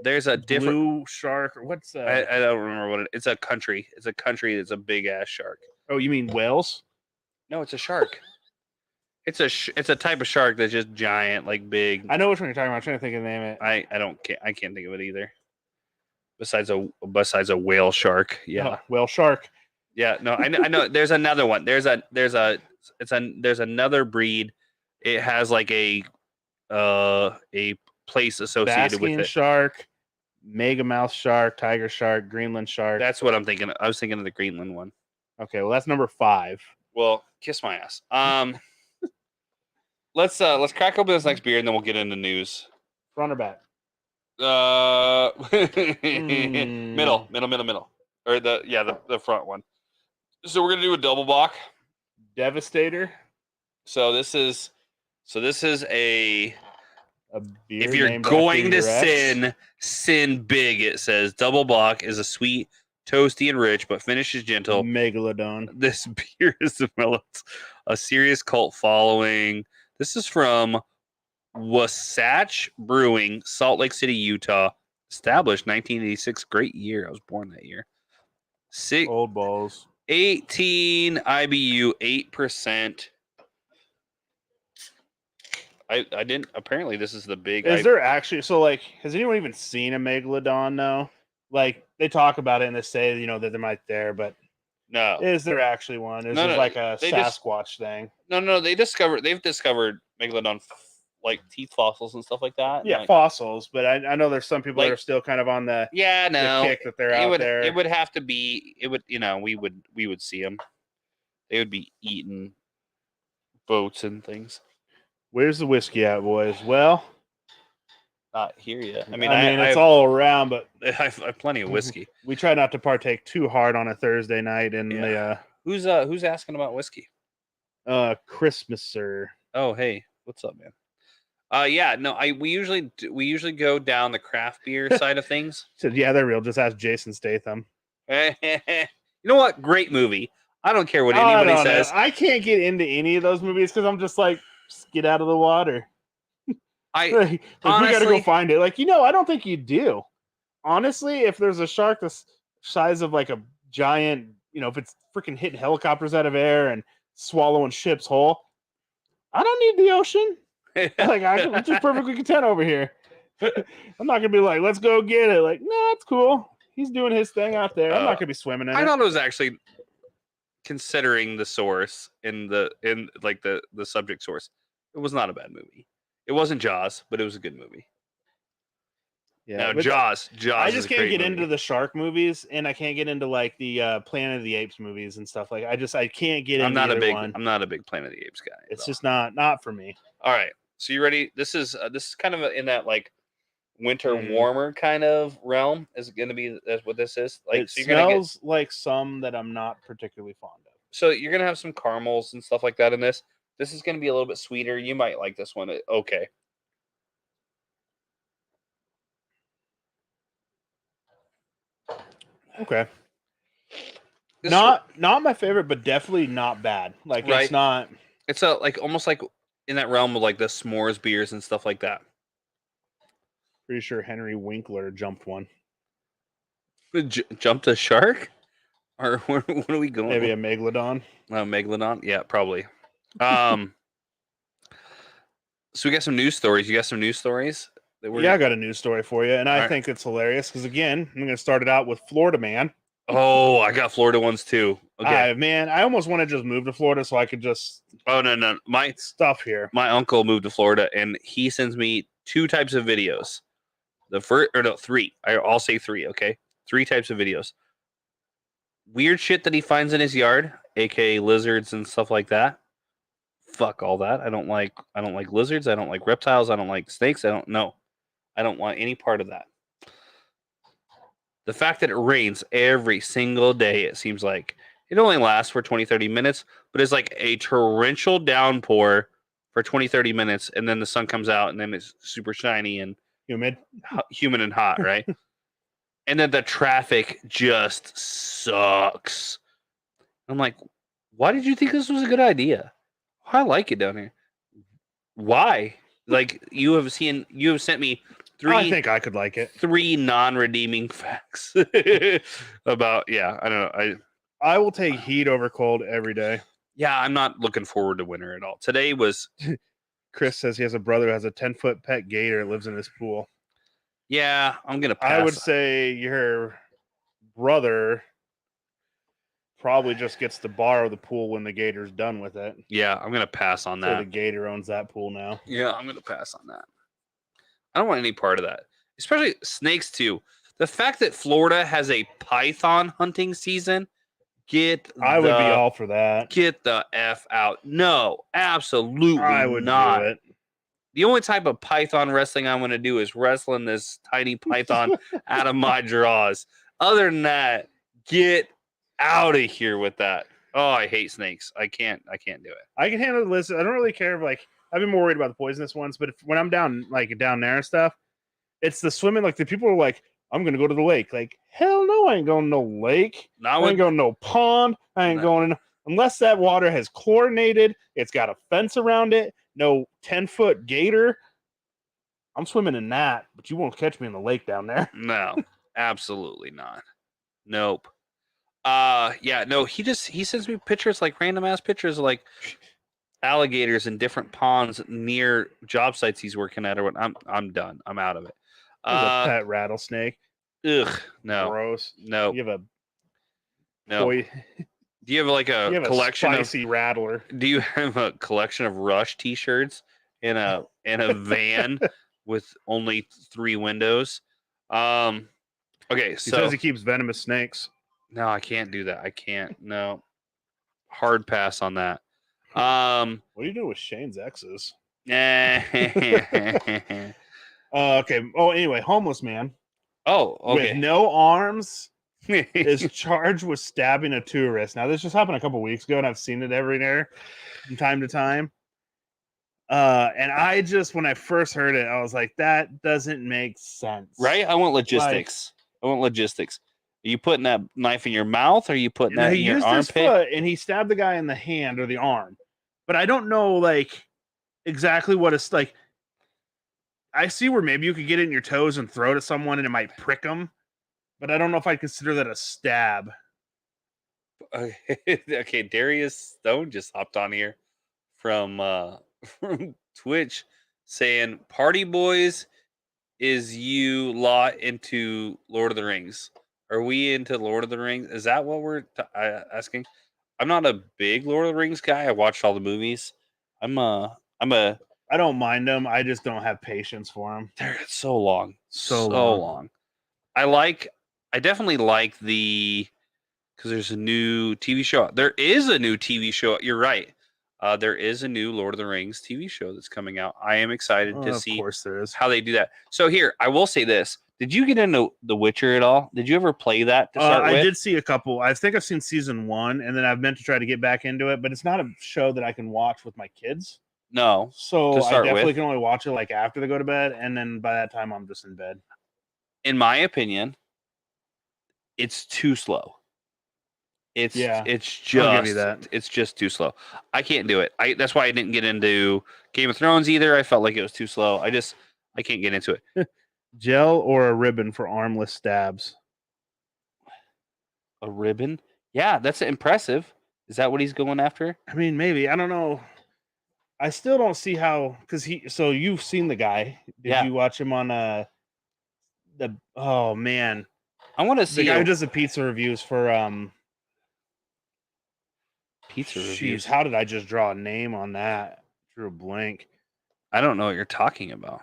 there's a different blue shark or what's I don't remember what it's a country. It's a country that's a big ass shark. Oh, you mean whales? No, it's a shark. It's a type of shark that's just giant, like big. I know which one you're talking about. I'm trying to think of the name of it. I can't think of it either. Besides a whale shark, yeah, whale shark. Yeah, no, I know. There's another one. There's another breed. It has like a place associated with it. Shark, Mega mouth shark, tiger shark, Greenland shark. That's what I'm thinking. I was thinking of the Greenland one. Okay, well that's number 5. Well, kiss my ass. Let's crack open this next beer and then we'll get into news. Front or back? Middle. Or the front one. So we're gonna do a double bock. Devastator. So this is a beer. If you're named going after to your ex. sin big. It says double bock is a sweet, toasty, and rich, but finishes gentle. Megalodon. This beer has developed a serious cult following. This is from Wasatch Brewing, Salt Lake City, Utah. Established 1986. Great year. I was born that year. Old balls. 18 IBU, 8%. I didn't. Apparently, this is the big. Is there actually? So, like, has anyone even seen a megalodon? No. Like, they talk about it and they say, that there might there, but no. Is there actually one? Is it like a Sasquatch thing? No. They've discovered megalodon like teeth fossils and stuff like that. Yeah, like, fossils. But I know there's some people that are still kind of on the the kick that they're out there. It would have to be. It would. We would see them. They would be eating boats and things. Where's the whiskey at, boys? Well, not here yet. I mean, it's all around, but I have plenty of whiskey. We try not to partake too hard on a Thursday night. And who's asking about whiskey? Christmas, sir. Oh, hey, what's up, man? We usually go down the craft beer side of things. So, yeah, they're real. Just ask Jason Statham. You know what? Great movie. I don't care what anybody says. I can't get into any of those movies because I'm just like, just get out of the water. Honestly, we gotta go find it. Like, I don't think you do. Honestly, if there's a shark the size of like a giant, if it's freaking hitting helicopters out of air and swallowing ships whole, I don't need the ocean. Like, I'm just perfectly content over here. I'm not gonna be like, let's go get it. Like, no, it's cool. He's doing his thing out there. I'm not gonna be swimming in it. I thought it was actually, considering the source in the subject source, it was not a bad movie. It wasn't Jaws, but it was a good movie. Yeah, now, Jaws. I just can't get into the shark movies, and I can't get into like the Planet of the Apes movies and stuff. Like, I can't get into. I'm not a big Planet of the Apes guy. It's just not for me. All right, so you ready? This is kind of in that like winter warmer kind of realm. Is it going to be? That's what this is. Like, it smells like some that I'm not particularly fond of. So you're gonna have some caramels and stuff like that in this. This is going to be a little bit sweeter. You might like this one. Okay. Okay. Not my favorite, but definitely not bad. Like, right? It's not. It's almost like in that realm of like the s'mores beers and stuff like that. Pretty sure Henry Winkler jumped one. Jumped a shark? Or where are we going? Maybe a megalodon. Megalodon? Yeah, probably. So we got some news stories. You got some news stories? I got a news story for you, and I think it's hilarious because, again, I'm going to start it out with Florida man. Oh, I got Florida ones too. Okay, man, I almost want to just move to Florida so I could just. Oh no, my stuff here. My uncle moved to Florida, and he sends me 2 types of videos. The first, or no, 3. I'll say 3. Okay, 3 types of videos. Weird shit that he finds in his yard, aka lizards and stuff like that. Fuck all that. I don't like lizards. I don't like reptiles. I don't like snakes. I don't want any part of that. The fact that it rains every single day, it seems like it only lasts for 20-30 minutes, but it's like a torrential downpour for 20-30 minutes, and then the sun comes out, and then it's super shiny and humid and hot, right? And then the traffic just sucks. I'm like, why did you think this was a good idea? I like it down here. Why? Like, you have sent me 3. I think I could like it. 3 non-redeeming facts about. Yeah, I don't know. I will take heat over cold every day. Yeah, I'm not looking forward to winter at all. Today was. Chris says he has a brother who has a 10-foot pet gator that lives in his pool. Yeah, I'm gonna pass. I would say your brother probably just gets to borrow the pool when the gator's done with it. Yeah, I'm gonna pass on that. So the gator owns that pool now. Yeah, I'm gonna pass on that. I don't want any part of that. especially snakes too. The fact that Florida has a python hunting season, I would be all for that. get the F out. No, absolutely I would not. do it. The only type of python wrestling I'm going to do is wrestling this tiny python out of my drawers. Other than that, get out of here with that. Oh, I hate snakes. I can't do it. I can handle the list. I don't really care if like I've been more worried about the poisonous ones, but when I'm down there and stuff, it's the swimming. Like the people are like, I'm gonna go to the lake. Like hell no, I ain't going to no lake. I ain't going to no pond. I ain't going unless that water has chlorinated. It's got a fence around it. No 10-foot gator. I'm swimming in that, but you won't catch me in the lake down there. No, absolutely not. Nope. Yeah, no, he sends me pictures, like random ass pictures of like alligators in different ponds near job sites he's working at or what. I'm done. I'm out of it. There's a pet rattlesnake. Ugh, no. Gross. No. You have a no. Do you have like a collection of spicy rattler? Do you have a collection of Rush t-shirts in a van with only 3 windows? Okay, he says he keeps venomous snakes. No, I can't do that. I can't. No. Hard pass on that. What are you doing with Shane's exes? Okay. Oh, anyway, homeless man. Oh, okay. With no arms is charged with stabbing a tourist. Now, this just happened a couple weeks ago, and I've seen it every there from time to time. And I just, when I first heard it, I was like, that doesn't make sense. Right? I want logistics. Are you putting that knife in your mouth, or are you putting that in your armpit? He used his foot, and he stabbed the guy in the hand or the arm. But I don't know, like, exactly what it's like. I see where maybe you could get it in your toes and throw it at someone and it might prick them, but I don't know if I'd consider that a stab. Okay, Darius Stone just hopped on here from Twitch saying, "Party Boys is you lot into Lord of the Rings. Are we into Lord of the Rings? Is that what we're asking?" I'm not a big Lord of the Rings guy. I watched all the movies. I don't mind them. I just don't have patience for them. They're so long. So long. I definitely like because there's a new TV show. There is a new TV show. You're right. There is a new Lord of the Rings TV show that's coming out. I am excited to see how they do that. So here, I will say this. Did you get into The Witcher at all? Did you ever play that to start with? I did see a couple. I think I've seen season 1, and then I've meant to try to get back into it, but it's not a show that I can watch with my kids. No. So I definitely can only watch it like after they go to bed, and then by that time I'm just in bed. In my opinion, it's too slow. It's just I'll give you that. It's just too slow. I can't do it. That's why I didn't get into Game of Thrones either. I felt like it was too slow. I can't get into it. Gel or a ribbon for armless stabs? A ribbon? Yeah, that's impressive. Is that what he's going after? I mean, maybe. I don't know. I still don't see how, because so you've seen the guy. Did you watch him on oh man. I want to see the guy who does the pizza reviews for pizza reviews. How did I just draw a name on that? Drew a blank. I don't know what you're talking about.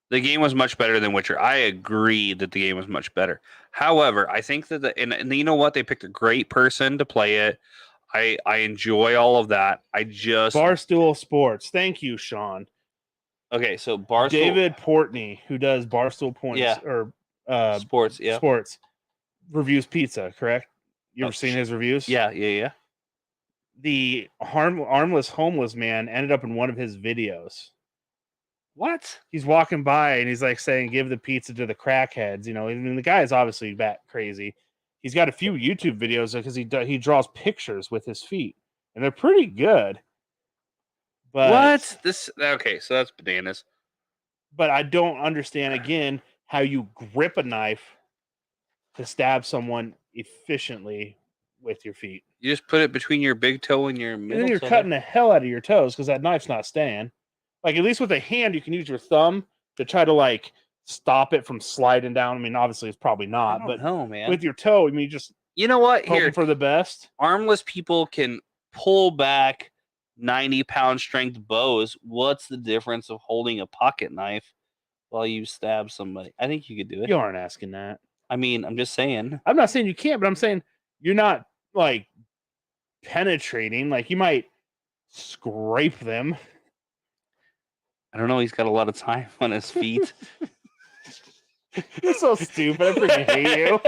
The game was much better than Witcher. I agree that the game was much better. However, I think that and you know what? They picked a great person to play it. I enjoy all of that. Barstool Sports. Thank you, Sean. Okay, so Barstool. David Portney, who does Barstool Points or Sports, Sports, reviews pizza, correct? You ever seen his reviews? Yeah. The armless homeless man ended up in one of his videos. What? He's walking by and he's like saying, "Give the pizza to the crackheads." You know, I mean, the guy is obviously bat crazy. He's got a few YouTube videos because he draws pictures with his feet, and they're pretty good. But what? Okay, so that's bananas. But I don't understand again how you grip a knife to stab someone efficiently with your feet. You just put it between your big toe and your middle. And then you're cutting the hell out of your toes because that knife's not staying. Like, at least with a hand, you can use your thumb to try to, like, stop it from sliding down. I mean, obviously, it's probably not. But man. With your toe, I mean, you know what? Here, for the best. Armless people can pull back 90-pound strength bows. What's the difference of holding a pocket knife while you stab somebody. I think you could do it. You aren't asking that. I mean, I'm just saying. I'm not saying you can't, but I'm saying you're not like penetrating. Like you might scrape them. I don't know. He's got a lot of time on his feet. You're so stupid. I freaking hate you.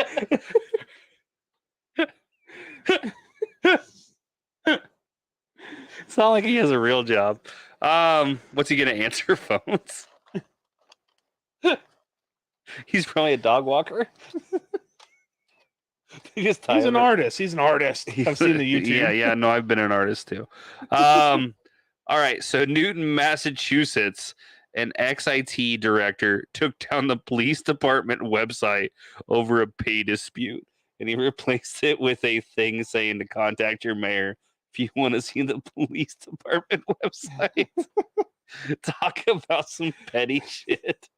It's not like he has a real job. What's he gonna answer phones? He's probably a dog walker. He's an artist. He's an artist. I've seen the YouTube. Yeah. No, I've been an artist too. All right. So Newton, Massachusetts, an ex-IT director took down the police department website over a pay dispute, and he replaced it with a thing saying to contact your mayor if you want to see the police department website. Talk about some petty shit.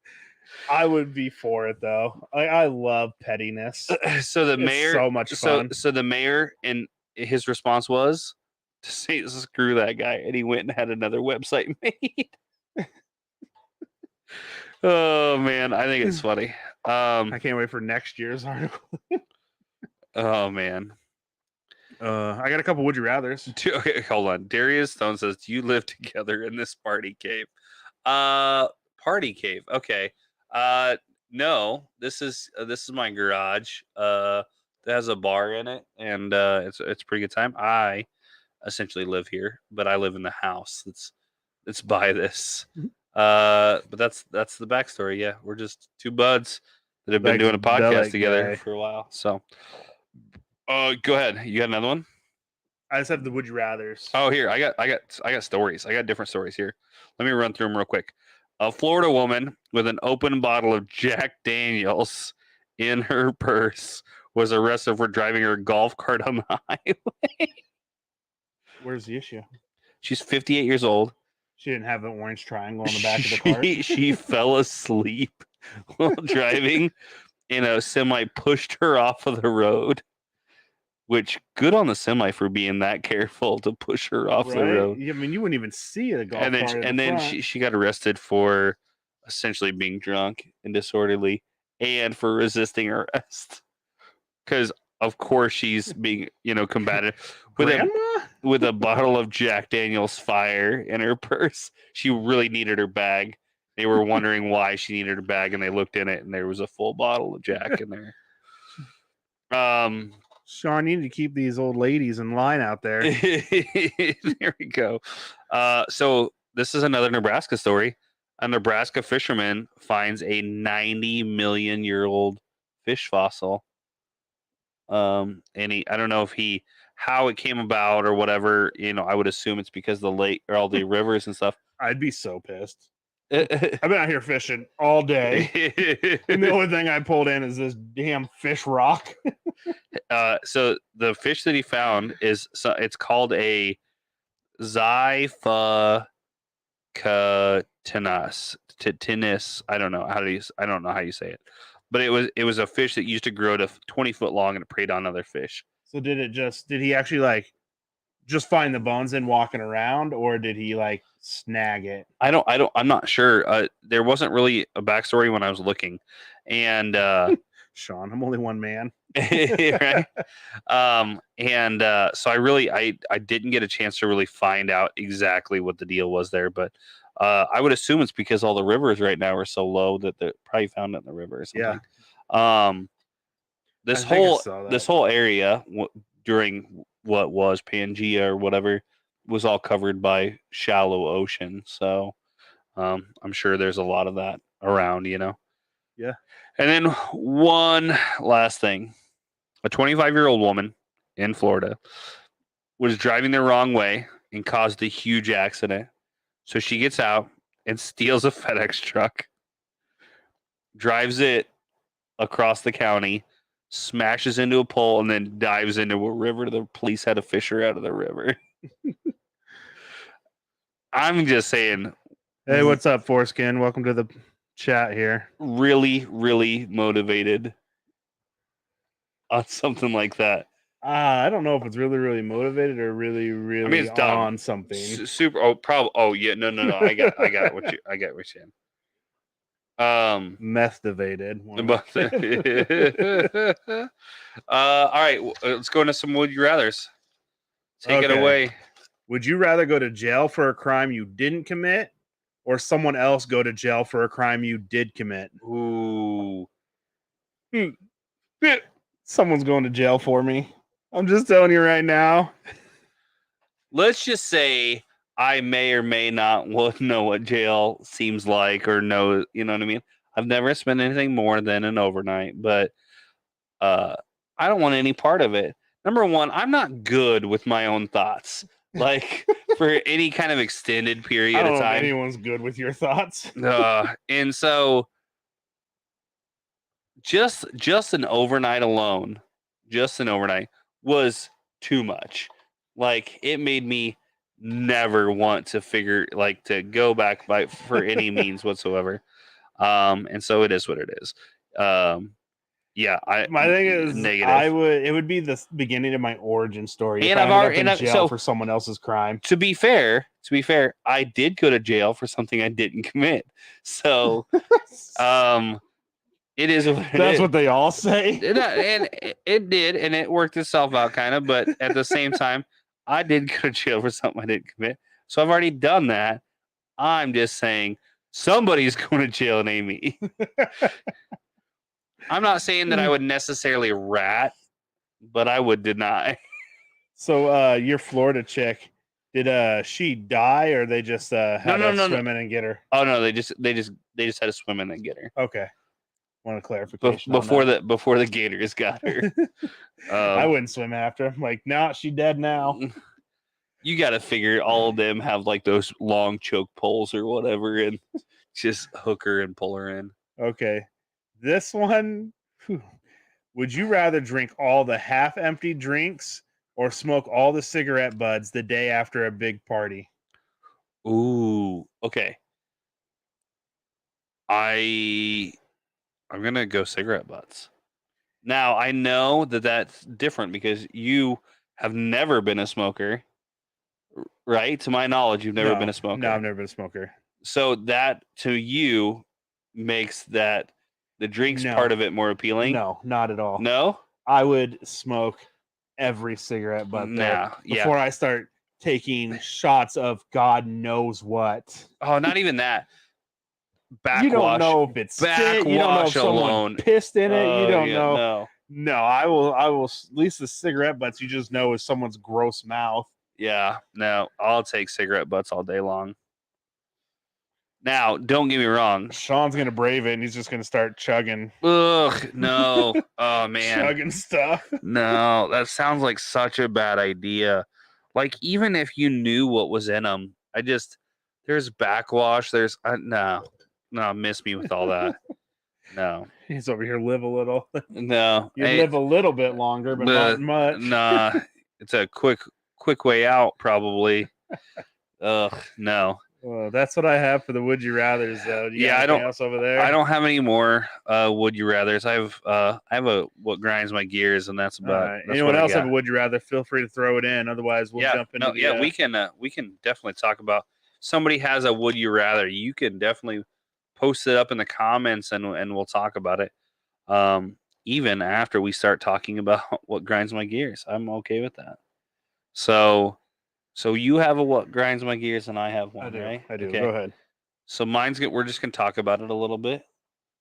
I would be for it though. I love pettiness. So the mayor, so much fun. So the mayor, and his response was to say screw that guy, and he went and had another website made. Oh man, I think it's funny. I can't wait for next year's article. Oh man. I got a couple would you rathers. Okay, hold on. Darius Stone says, "Do you live together in this party cave?" Party cave. Okay. No. This is my garage. It has a bar in it, and it's a pretty good time. I essentially live here, but I live in the house that's by this. But that's the backstory. Yeah, we're just two buds that have been doing a podcast together for a while. So, go ahead. You got another one? I just have the would you rathers. Oh, here I got stories. I got different stories here. Let me run through them real quick. A Florida woman with an open bottle of Jack Daniels in her purse was arrested for driving her golf cart on the highway. Where's the issue? She's 58 years old. She didn't have an orange triangle on the back of the car. She fell asleep while driving, and a semi pushed her off of the road. Which, good on the semi for being that careful to push her off the road. I mean, you wouldn't even see a golf cart. And then she got arrested for essentially being drunk and disorderly, and for resisting arrest. Because of course she's being, combative with a bottle of Jack Daniels Fire in her purse. She really needed her bag. They were wondering why she needed her bag, and they looked in it, and there was a full bottle of Jack in there. Sean, you need to keep these old ladies in line out there. There we go. So this is another Nebraska story. A Nebraska fisherman finds a 90-million-year-old fish fossil. And I don't know how it came about or whatever. I would assume it's because the lake or all the rivers and stuff. I'd be so pissed. I've been out here fishing all day, and the only thing I pulled in is this damn fish rock. So the fish that he found it's called a Xiphactinus. Tinus. I don't know how you say it, but it was a fish that used to grow to 20 foot long, and it preyed on other fish. So did he actually just find the bones and walking around, or did he snag it? I'm not sure. There wasn't really a backstory when I was looking, and Sean, I'm only one man. Right. So I didn't get a chance to really find out exactly what the deal was there, but I would assume it's because all the rivers right now are so low that they're probably found it in the river or something. Yeah. This whole area during what was Pangea or whatever was all covered by shallow ocean. So I'm sure there's a lot of that around, Yeah. And then one last thing. A 25-year-old woman in Florida was driving the wrong way and caused a huge accident. So she gets out and steals a FedEx truck, drives it across the county, smashes into a pole, and then dives into a river. The police had to fish her out of the river. I'm just saying. Hey, what's up, Foreskin? Welcome to the chat here. Really, really motivated on something like that. I don't know if it's really, really motivated or really, really it's dumb. On something. Super. Oh, probably. Oh, yeah. No. I got what you're saying. Methivated. All right, let's go into some would you rather's. Take it Okay. away. Would you rather go to jail for a crime you didn't commit, or someone else go to jail for a crime you did commit? Ooh. Someone's going to jail for me. I'm just telling you right now. Let's just say I may or may not know what jail seems like or know, you know what I mean? I've never spent anything more than an overnight, but I don't want any part of it. Number one, I'm not good with my own thoughts. Like for any kind of extended period I don't of know if time. anyone's good with your thoughts. And so just an overnight alone, just an overnight was too much. Like it made me never want to to go back for any means whatsoever. And so it is what it is. Yeah, My thing is, negative. it would be the beginning of my origin story And if I I've ended already up in jail for someone else's crime. To be fair, I did go to jail for something I didn't commit. So, it is what it That's is. what they all say. And it did, and it worked itself out kind of. But at the same time, I did go to jail for something I didn't commit. So I've already done that. I'm just saying somebody's going to jail and Amy. I'm not saying that I would necessarily rat, but I would deny. So your Florida chick, did she die or they just had to swim in and get her? Oh no, they just had to swim in and get her. Okay. Want a clarification before the gators got her. I wouldn't swim after. I'm like, nah, she dead now. You got to figure all of them have like those long choke poles or whatever, and just hook her and pull her in. Okay, this one. Would you rather drink all the half-empty drinks or smoke all the cigarette buds the day after a big party? Ooh, okay. I'm gonna go cigarette butts. Now I know that that's different because you have never been a smoker, right? To my knowledge, you've never been a smoker. No, I've never been a smoker. So that to you makes that the drinks part of it more appealing. No, not at all. No, I would smoke every cigarette butt there before I start taking shots of God knows what. Oh, not even that. Backwash. You don't know if it's spit. You don't know if someone pissed in it. You don't know. No, I will. At least the cigarette butts, you just know is someone's gross mouth. Yeah, no, I'll take cigarette butts all day long. Now, don't get me wrong. Sean's gonna brave it, and he's just gonna start chugging. Ugh, no. Oh man, chugging stuff. No, that sounds like such a bad idea. Like even if you knew what was in them, there's backwash. There's no, miss me with all that. No, he's over here. Live a little. No, you live a little bit longer, but not much. Nah, it's a quick way out, probably. Ugh, no. Well, that's what I have for the would you rather's. Do you got anything else over there? I don't have any more would you rather's. I have a what grinds my gears, and that's about. Right. Anyone else have a would you rather? Feel free to throw it in. Otherwise, we'll jump into. We can definitely talk about. Somebody has a would you rather. You can definitely post it up in the comments, and we'll talk about it. Even after we start talking about what grinds my gears, I'm okay with that. So you have a what grinds my gears, and I have one, right? I do. Okay. Go ahead. So mine's good. We're just gonna talk about it a little bit.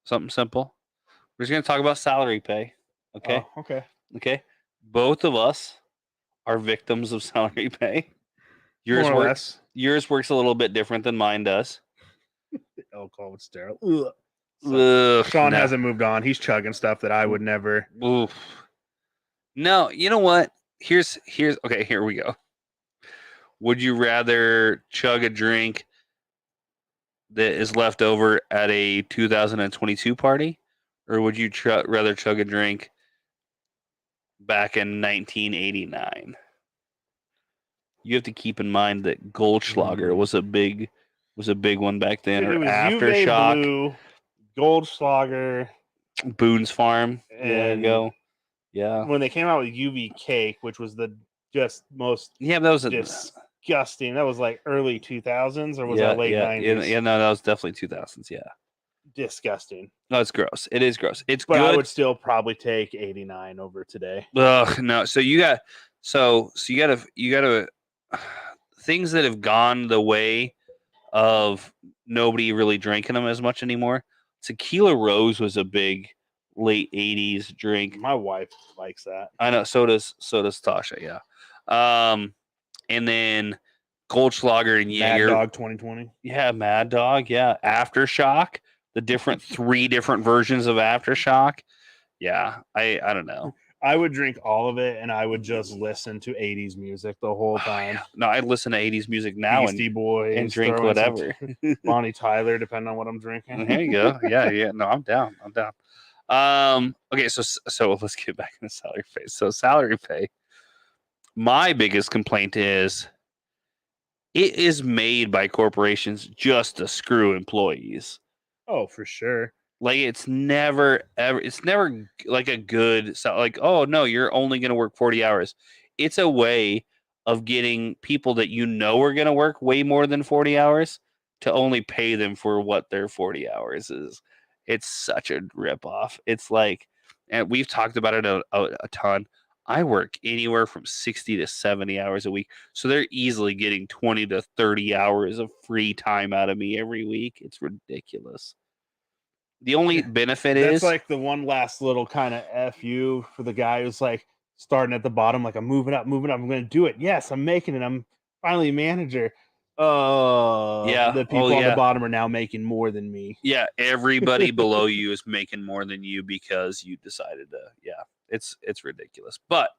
Something simple. We're just gonna talk about salary pay. Okay. Oh, okay. Okay. Both of us are victims of salary pay. Yours works a little bit different than mine does. Alcohol with sterile. Sean hasn't moved on. He's chugging stuff that I would never. Oof. No, you know what? Here's okay. Here we go. Would you rather chug a drink that is left over at a 2022 party, or would you rather chug a drink back in 1989? You have to keep in mind that Goldschlager was a big one back then. Or Aftershock, Blue, Goldschlager, Boone's Farm. There you go. Yeah. When they came out with UV Cake, which was the most that was disgusting. That was like early 2000s, or was that late 90s? Yeah, no, that was definitely 2000s. Yeah. disgusting. No, it's gross. It is gross. It's But good. I would still probably take 89 over today. Ugh, no. So you got you gotta things that have gone the way of nobody really drinking them as much anymore. Tequila Rose was a big late 80s drink. My wife likes that. I know, so does Tasha, yeah. And then Goldschlager and Mad Jaeger. Dog 2020. Yeah, Mad Dog, yeah. Aftershock, the different 3 different versions of Aftershock. Yeah, I don't know. I would drink all of it, and I would just listen to 80s music the whole time. Yeah. No, I listen to 80s music now Beastie Boys, and drink throw in some whatever. Bonnie Tyler, depending on what I'm drinking. There you go. Yeah. No, I'm down. Okay, so let's get back into salary pay. So salary pay. My biggest complaint is it is made by corporations just to screw employees. Oh, for sure. Like it's never like a good like, oh no, you're only going to work 40 hours. It's a way of getting people that you know are going to work way more than 40 hours to only pay them for what their 40 hours is. It's such a ripoff. It's like, and we've talked about it a ton. I work anywhere from 60 to 70 hours a week. So they're easily getting 20 to 30 hours of free time out of me every week. It's ridiculous. The only benefit is that's like the one last little kind of FU for the guy who's like starting at the bottom, like I'm moving up. I'm going to do it. Yes, I'm making it. I'm finally a manager. Yeah. The people on the bottom are now making more than me. Yeah, everybody below you is making more than you because you decided to. Yeah, it's ridiculous. But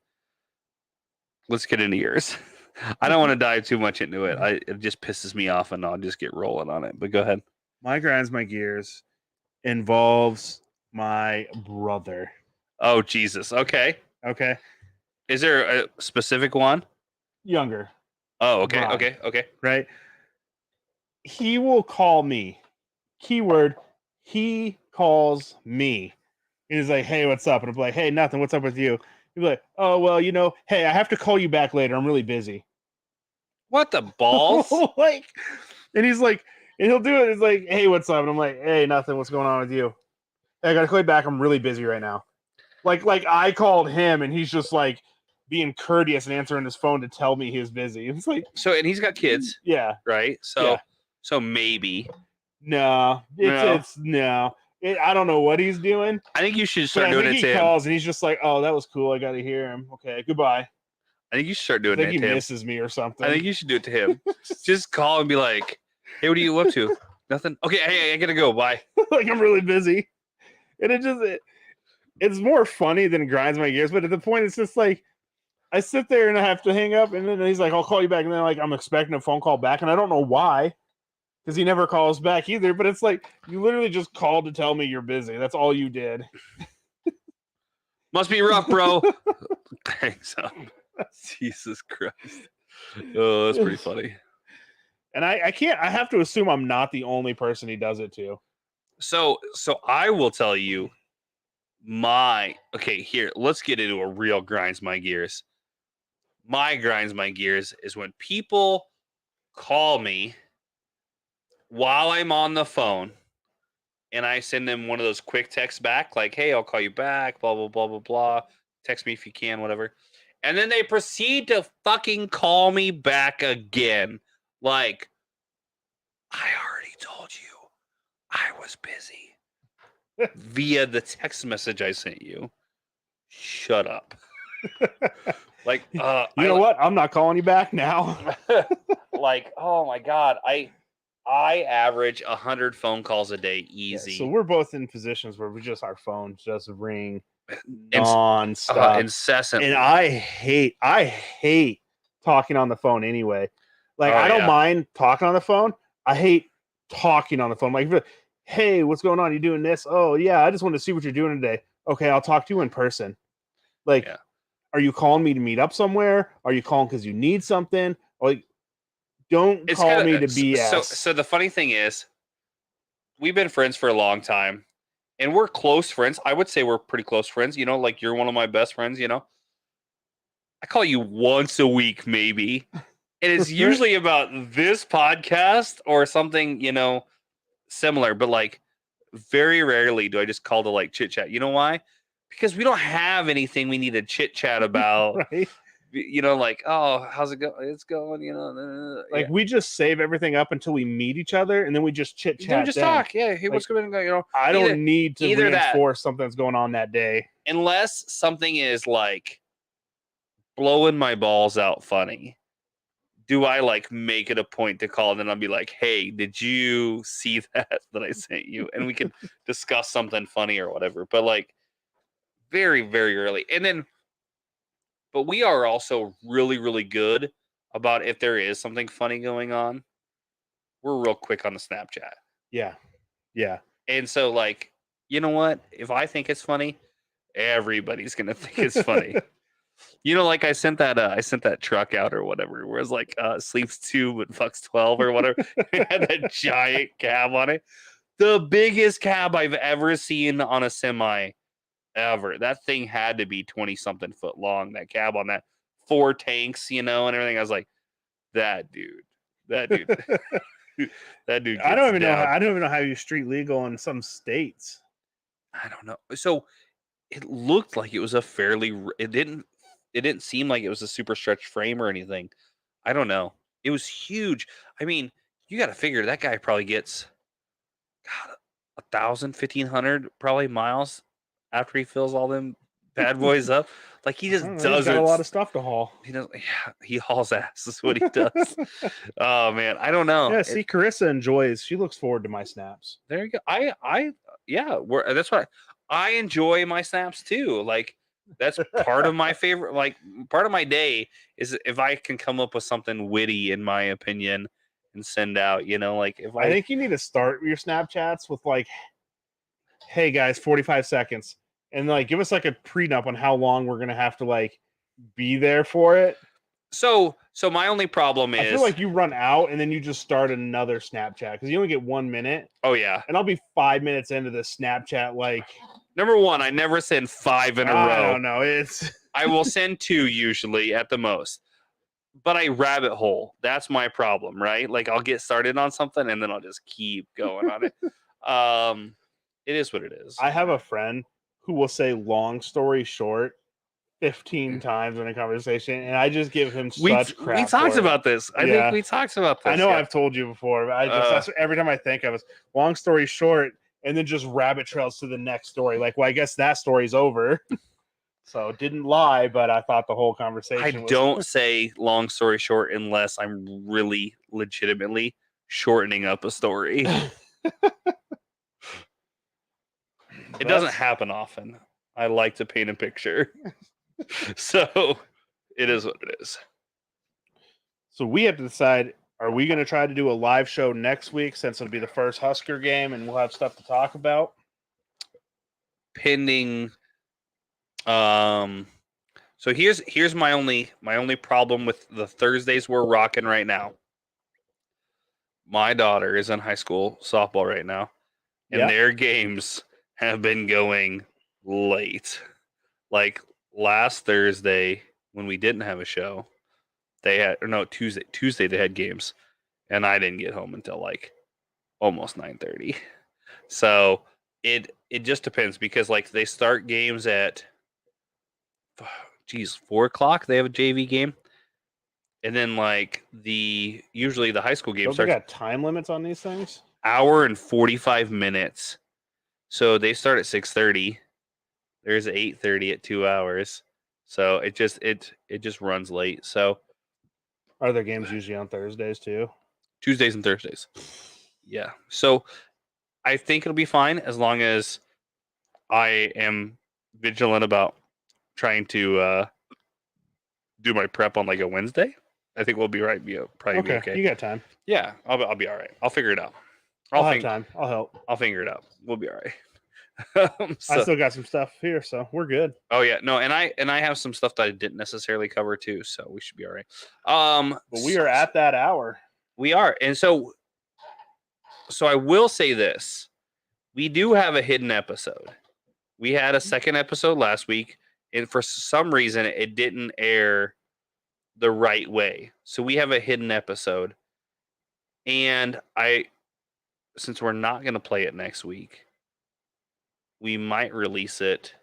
let's get into yours. I don't want to dive too much into it. It just pisses me off, and I'll just get rolling on it. But go ahead. My grinds my gears involves my brother. Oh Jesus. Okay. Is there a specific one? Younger. Oh, okay. Brian. Okay. Right. He will call me. Keyword, he calls me. He's like, hey, what's up? And I'm like, hey, nothing. What's up with you? He'll be like, oh, well, hey, I have to call you back later. I'm really busy. What the balls? And he's like, and he'll do it. It's like, hey, what's up? And I'm like, hey, nothing. What's going on with you? Hey, I got to call you back. I'm really busy right now. Like I called him and he's just like being courteous and answering his phone to tell me he's busy. It's like, so, and he's got kids. Yeah. Right. So maybe. No, it's no. I don't know what he's doing. I think you should start doing it to him. He calls and he's just like, "Oh, that was cool. I got to hear him. Okay, goodbye." I think you should start doing it to him. He misses me or something. I think you should do it to him. Just call and be like, "Hey, what are you up to? Nothing. Okay, hey, I gotta go. Bye." Like I'm really busy, and it's more funny than grinds my gears. But at the point, it's just like I sit there and I have to hang up, and then he's like, "I'll call you back," and then like I'm expecting a phone call back, and I don't know why. Because he never calls back either, but it's like you literally just called to tell me you're busy. That's all you did. Must be rough, bro. Thanks. Jesus Christ. Oh, that's pretty funny. And I have to assume I'm not the only person he does it to. So I will tell you here, let's get into a real grinds my gears. My grinds my gears is when people call me while I'm on the phone and I send them one of those quick texts back, like, hey, I'll call you back, blah, blah, blah, blah, blah. Text me if you can, whatever. And then they proceed to fucking call me back again. Like, I already told you I was busy via the text message I sent you. Shut up. Like, you know what? I'm not calling you back now. Like, oh my God. I average 100 phone calls a day easy. Yeah, so we're both in positions where our phones just ring nonstop, incessantly. And I hate talking on the phone anyway. Like I don't mind talking on the phone. I hate talking on the phone. Like, hey, what's going on? You doing this? Oh yeah, I just want to see what you're doing today. Okay, I'll talk to you in person. Like, are you calling me to meet up somewhere? Are you calling because you need something? Like, don't call me to BS. So the funny thing is, we've been friends for a long time, and we're close friends. I would say we're pretty close friends. Like you're one of my best friends. I call you once a week, maybe, and it's usually about this podcast or something, similar. But like, very rarely do I just call to like chit chat. You know why? Because we don't have anything we need to chit chat about. Right? You know, like, oh, how's it going? It's going, you know. Like we just save everything up until we meet each other, and then we just chit Then we chat. just then. talk. Yeah, hey, what's going on? You know, I don't need to either that- reinforce something that's going on that day. unless something is like blowing my balls out funny. Do I like make it a point to call and then I'll be like, hey, did you see that I sent you? And we can discuss something funny or whatever. But like very, very early. And then, but we are also really, really good about if there is something funny going on, we're real quick on the Snapchat. Yeah. Yeah. And so like, you know what? If I think it's funny, everybody's gonna think it's funny. You know, like I sent that truck out or whatever, where it's like sleeps 2 but fucks 12 or whatever. It had that giant cab on it. The biggest cab I've ever seen on a semi ever. That thing had to be 20 something foot long, that cab on that. 4 tanks, you know, and everything. I was like, that dude. That dude. That dude. I don't even down. know. I don't even know how you street legal in some states. I don't know. So it looked like it was a fairly. It didn't seem like it was a super stretched frame or anything. I don't know. It was huge. I mean, you got to figure that guy probably gets, God, 1,000, 1,500 probably miles after he fills all them bad boys up. Like he just does. He's got a lot of stuff to haul. He does. Yeah, he hauls ass. Is what he does. Oh man, I don't know. Yeah, see, Carissa enjoys. She looks forward to my snaps. There you go. Yeah. That's why I enjoy my snaps too. Like that's part of my favorite. Like part of my day is if I can come up with something witty, in my opinion, and send out. You know, like if I think you need to start your Snapchats with like, "Hey guys, 45 seconds," and like give us like a prenup on how long we're gonna have to like be there for it. So my only problem is I feel like you run out and then you just start another Snapchat because you only get 1 minute. Oh yeah, and I'll be 5 minutes into the Snapchat. Like number one, I never send 5 in a row. I don't know. It's I will send 2 usually at the most. But I rabbit hole. That's my problem, right? Like I'll get started on something and then I'll just keep going on it. It is what it is. I have a friend who will say long story short 15 times in a conversation, and I just give him such crap. We talked about this. I think we talked about this. I know I've told you before, but that's every time I think of it. Long story short, and then just rabbit trails to the next story. Like, well, I guess that story's over. So didn't lie, but I thought the whole conversation don't say long story short unless I'm really legitimately shortening up a story. It doesn't happen often. I like to paint a picture. So it is what it is. So we have to decide, are we going to try to do a live show next week since it'll be the first Husker game and we'll have stuff to talk about? Pending so here's my only problem with the Thursdays we're rocking right now. My daughter is in high school softball right now, and their games have been going late. Like last Thursday when we didn't have a show, they had Tuesday they had games, and I didn't get home until like almost 9:30. So it just depends because like they start games at 4:00. They have a JV game, and then like usually the high school game starts. They got time limits on these things. Hour and 45 minutes. So they start at 6:30. There's 8:30 at 2 hours. So it just runs late. So are there games usually on Thursdays too? Tuesdays and Thursdays. Yeah. So I think it'll be fine as long as I am vigilant about trying to do my prep on like a Wednesday. I think we'll be right. Probably be okay. You got time. Yeah, I'll be all right. I'll figure it out. I'll have time. I'll help. I'll figure it out. We'll be all right. I still got some stuff here, so we're good. Oh yeah, no, and I have some stuff that I didn't necessarily cover too, so we should be all right. But we are at that hour. We are, and so I will say this: we do have a hidden episode. We had a second episode last week, and for some reason, it didn't air the right way. So we have a hidden episode, and since we're not going to play it next week, we might release it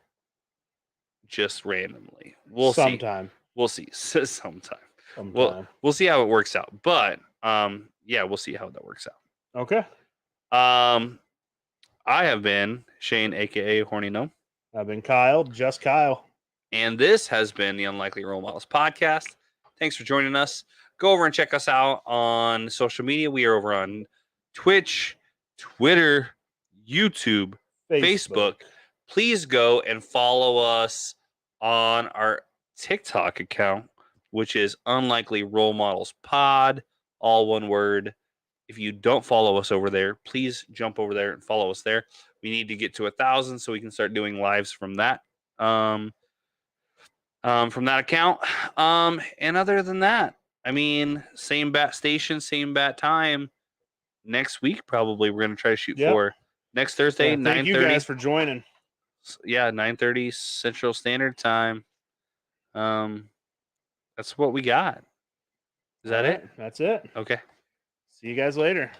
just randomly. We'll see. Sometime. We'll see. Sometime. Sometime. We'll see how it works out. But yeah, we'll see how that works out. Okay. I have been Shane, aka Horny Gnome. I've been Kyle, just Kyle. And this has been the Unlikely Role Models podcast. Thanks for joining us. Go over and check us out on social media. We are over on Twitch, Twitter, YouTube, Facebook. Please go and follow us on our TikTok account, which is Unlikely Role Models Pod, all one word. If you don't follow us over there, please jump over there and follow us there. We need to get to 1,000 so we can start doing lives from that account. And other than that, I mean, same bat station, same bat time. Next week, probably we're gonna try to shoot for next Thursday, 9:30. Thank you guys for joining. Yeah, 9:30 Central Standard Time. That's what we got. Is that it? That's it. Okay. See you guys later.